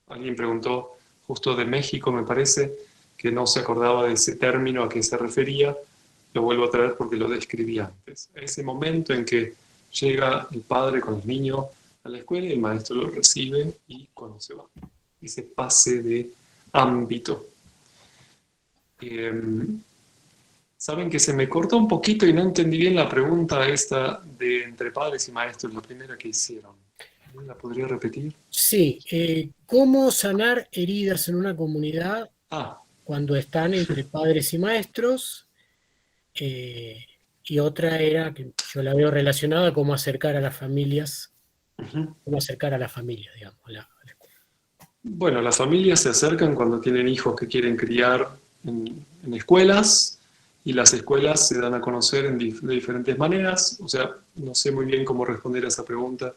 Alguien preguntó, justo de México me parece, que no se acordaba de ese término a qué se refería. Lo vuelvo a traer porque lo describí antes. Ese momento en que llega el padre con el niño a la escuela y el maestro lo recibe y cuando se va. Ese pase de ámbito. Saben que se me cortó un poquito y no entendí bien la pregunta esta de entre padres y maestros, la primera que hicieron. ¿La podría repetir?
Sí, ¿cómo sanar heridas en una comunidad
Ah,
cuando están entre padres y maestros? Eh, y otra era, que yo la veo relacionada, cómo acercar a las familias,
ujú.
cómo acercar a la familia, digamos, a la escuela.
Bueno, las familias se acercan cuando tienen hijos que quieren criar en escuelas y las escuelas se dan a conocer de diferentes maneras. O sea, no sé muy bien cómo responder a esa pregunta.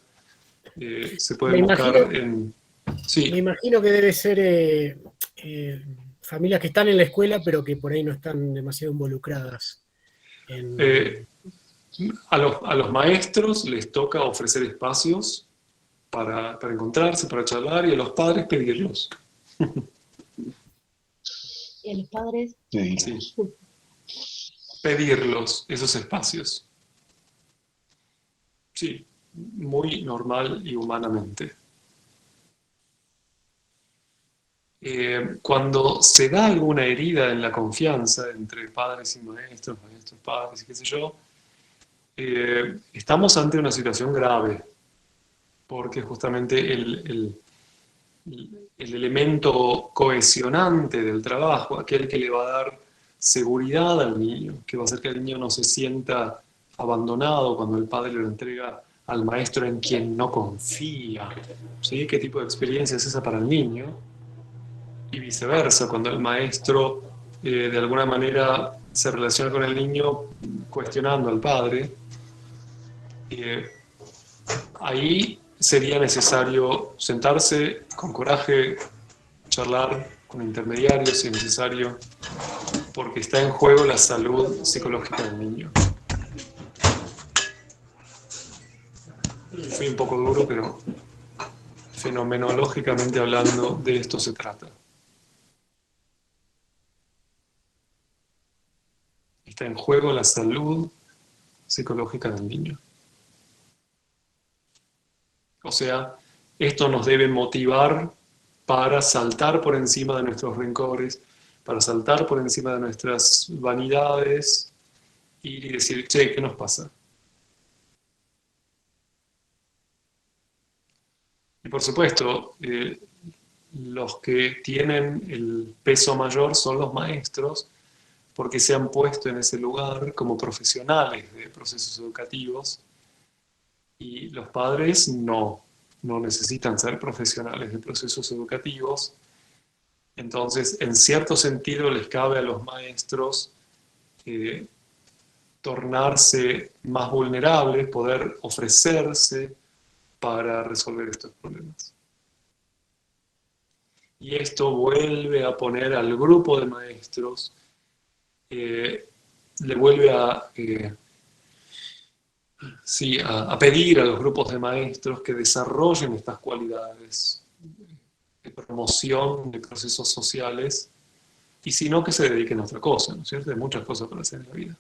Se
Me
pueden
imagino,
buscar en...
me
Sí,
imagino que debe ser eh, familias que están en la escuela, pero que por ahí no están demasiado involucradas
eh,
en...
a los maestros les toca ofrecer espacios para encontrarse, para charlar y a los padres pedirlos.
Y a los padres,
Sí, pedirlos, esos espacios. Sí, muy normal y humanamente. Cuando se da alguna herida en la confianza entre padres y maestros, maestros, padres y qué sé yo, estamos ante una situación grave, porque justamente el elemento cohesionante del trabajo, aquel que le va a dar seguridad al niño, que va a hacer que el niño no se sienta abandonado cuando el padre lo entrega al maestro en quien no confía. ¿Sí? ¿Qué tipo de experiencia es esa para el niño? Y viceversa, cuando el maestro de alguna manera se relaciona con el niño cuestionando al padre, eh, ahí sería necesario sentarse con coraje, charlar con intermediarios si es necesario, porque está en juego la salud psicológica del niño. Fui un poco duro, pero fenomenológicamente hablando, de esto se trata. Está en juego la salud psicológica del niño. O sea, esto nos debe motivar para saltar por encima de nuestros rencores, para saltar por encima de nuestras vanidades y decir, che, ¿qué nos pasa? Y por supuesto, los que tienen el peso mayor son los maestros, porque se han puesto en ese lugar como profesionales de procesos educativos y los padres no necesitan ser profesionales de procesos educativos. Entonces, en cierto sentido, les cabe a los maestros eh, tornarse más vulnerables, poder ofrecerse para resolver estos problemas. Y esto vuelve a poner al grupo de maestros, le vuelve sí, a pedir a los grupos de maestros que desarrollen estas cualidades de promoción de procesos sociales y si no, que se dediquen a otra cosa, ¿no es cierto? Hay muchas cosas para hacer en la vida.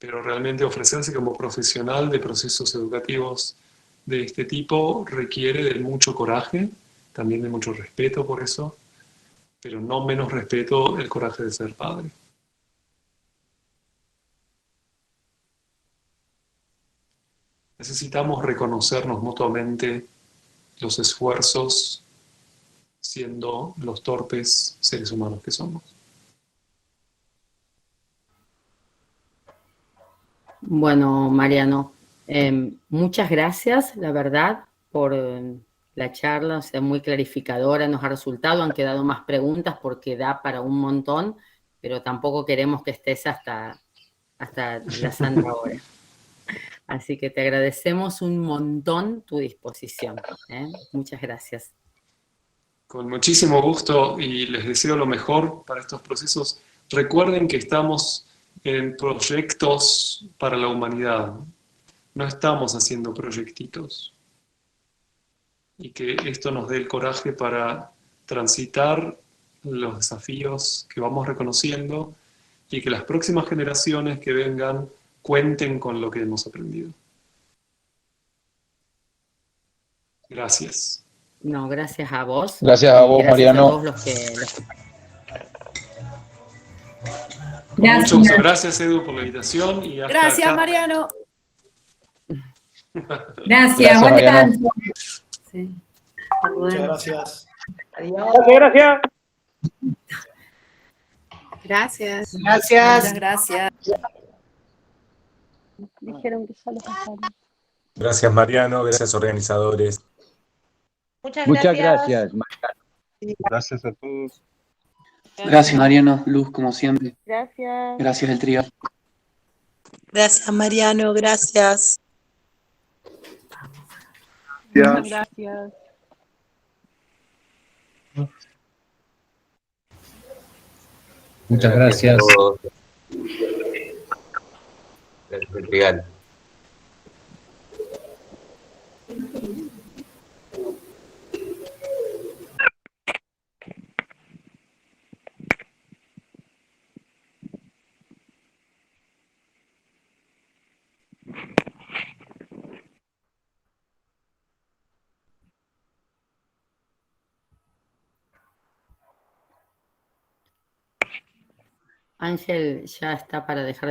pero realmente ofrecerse como profesional de procesos educativos de este tipo requiere de mucho coraje, también de mucho respeto por eso, pero no menos respeto el coraje de ser padre. Necesitamos reconocernos mutuamente los esfuerzos siendo los torpes seres humanos que somos.
Bueno, Mariano, muchas gracias, la verdad, por la charla, o sea, muy clarificadora, nos ha resultado, han quedado más preguntas porque da para un montón, pero tampoco queremos que estés hasta la santa hora. Así que te agradecemos un montón tu disposición. Muchas gracias.
Con muchísimo gusto y les deseo lo mejor para estos procesos. Recuerden que estamos en proyectos para la humanidad, no estamos haciendo proyectitos. Y que esto nos dé el coraje para transitar los desafíos que vamos reconociendo y que las próximas generaciones que vengan cuenten con lo que hemos aprendido. Gracias.
No, gracias a vos.
Gracias a
Y
vos,
gracias a
Mariano.
todos los que...
Mucho gusto. Gracias, Edu, por la invitación. Y hasta
Gracias,
acá.
Mariano.
Gracias,
buen
Mariano.
descanso. Sí.
Muchas gracias.
Gracias.
Gracias.
Gracias.
Muchas gracias.
Dijeron que solo pasaron.
Gracias, Mariano. Gracias, organizadores.
Muchas gracias.
Gracias a todos.
Gracias, Mariano. Luz, como siempre.
Gracias.
Gracias, el trío.
Gracias, Mariano, gracias.
Gracias.
Muchas gracias.
Gracias.
Ángel ya está para dejar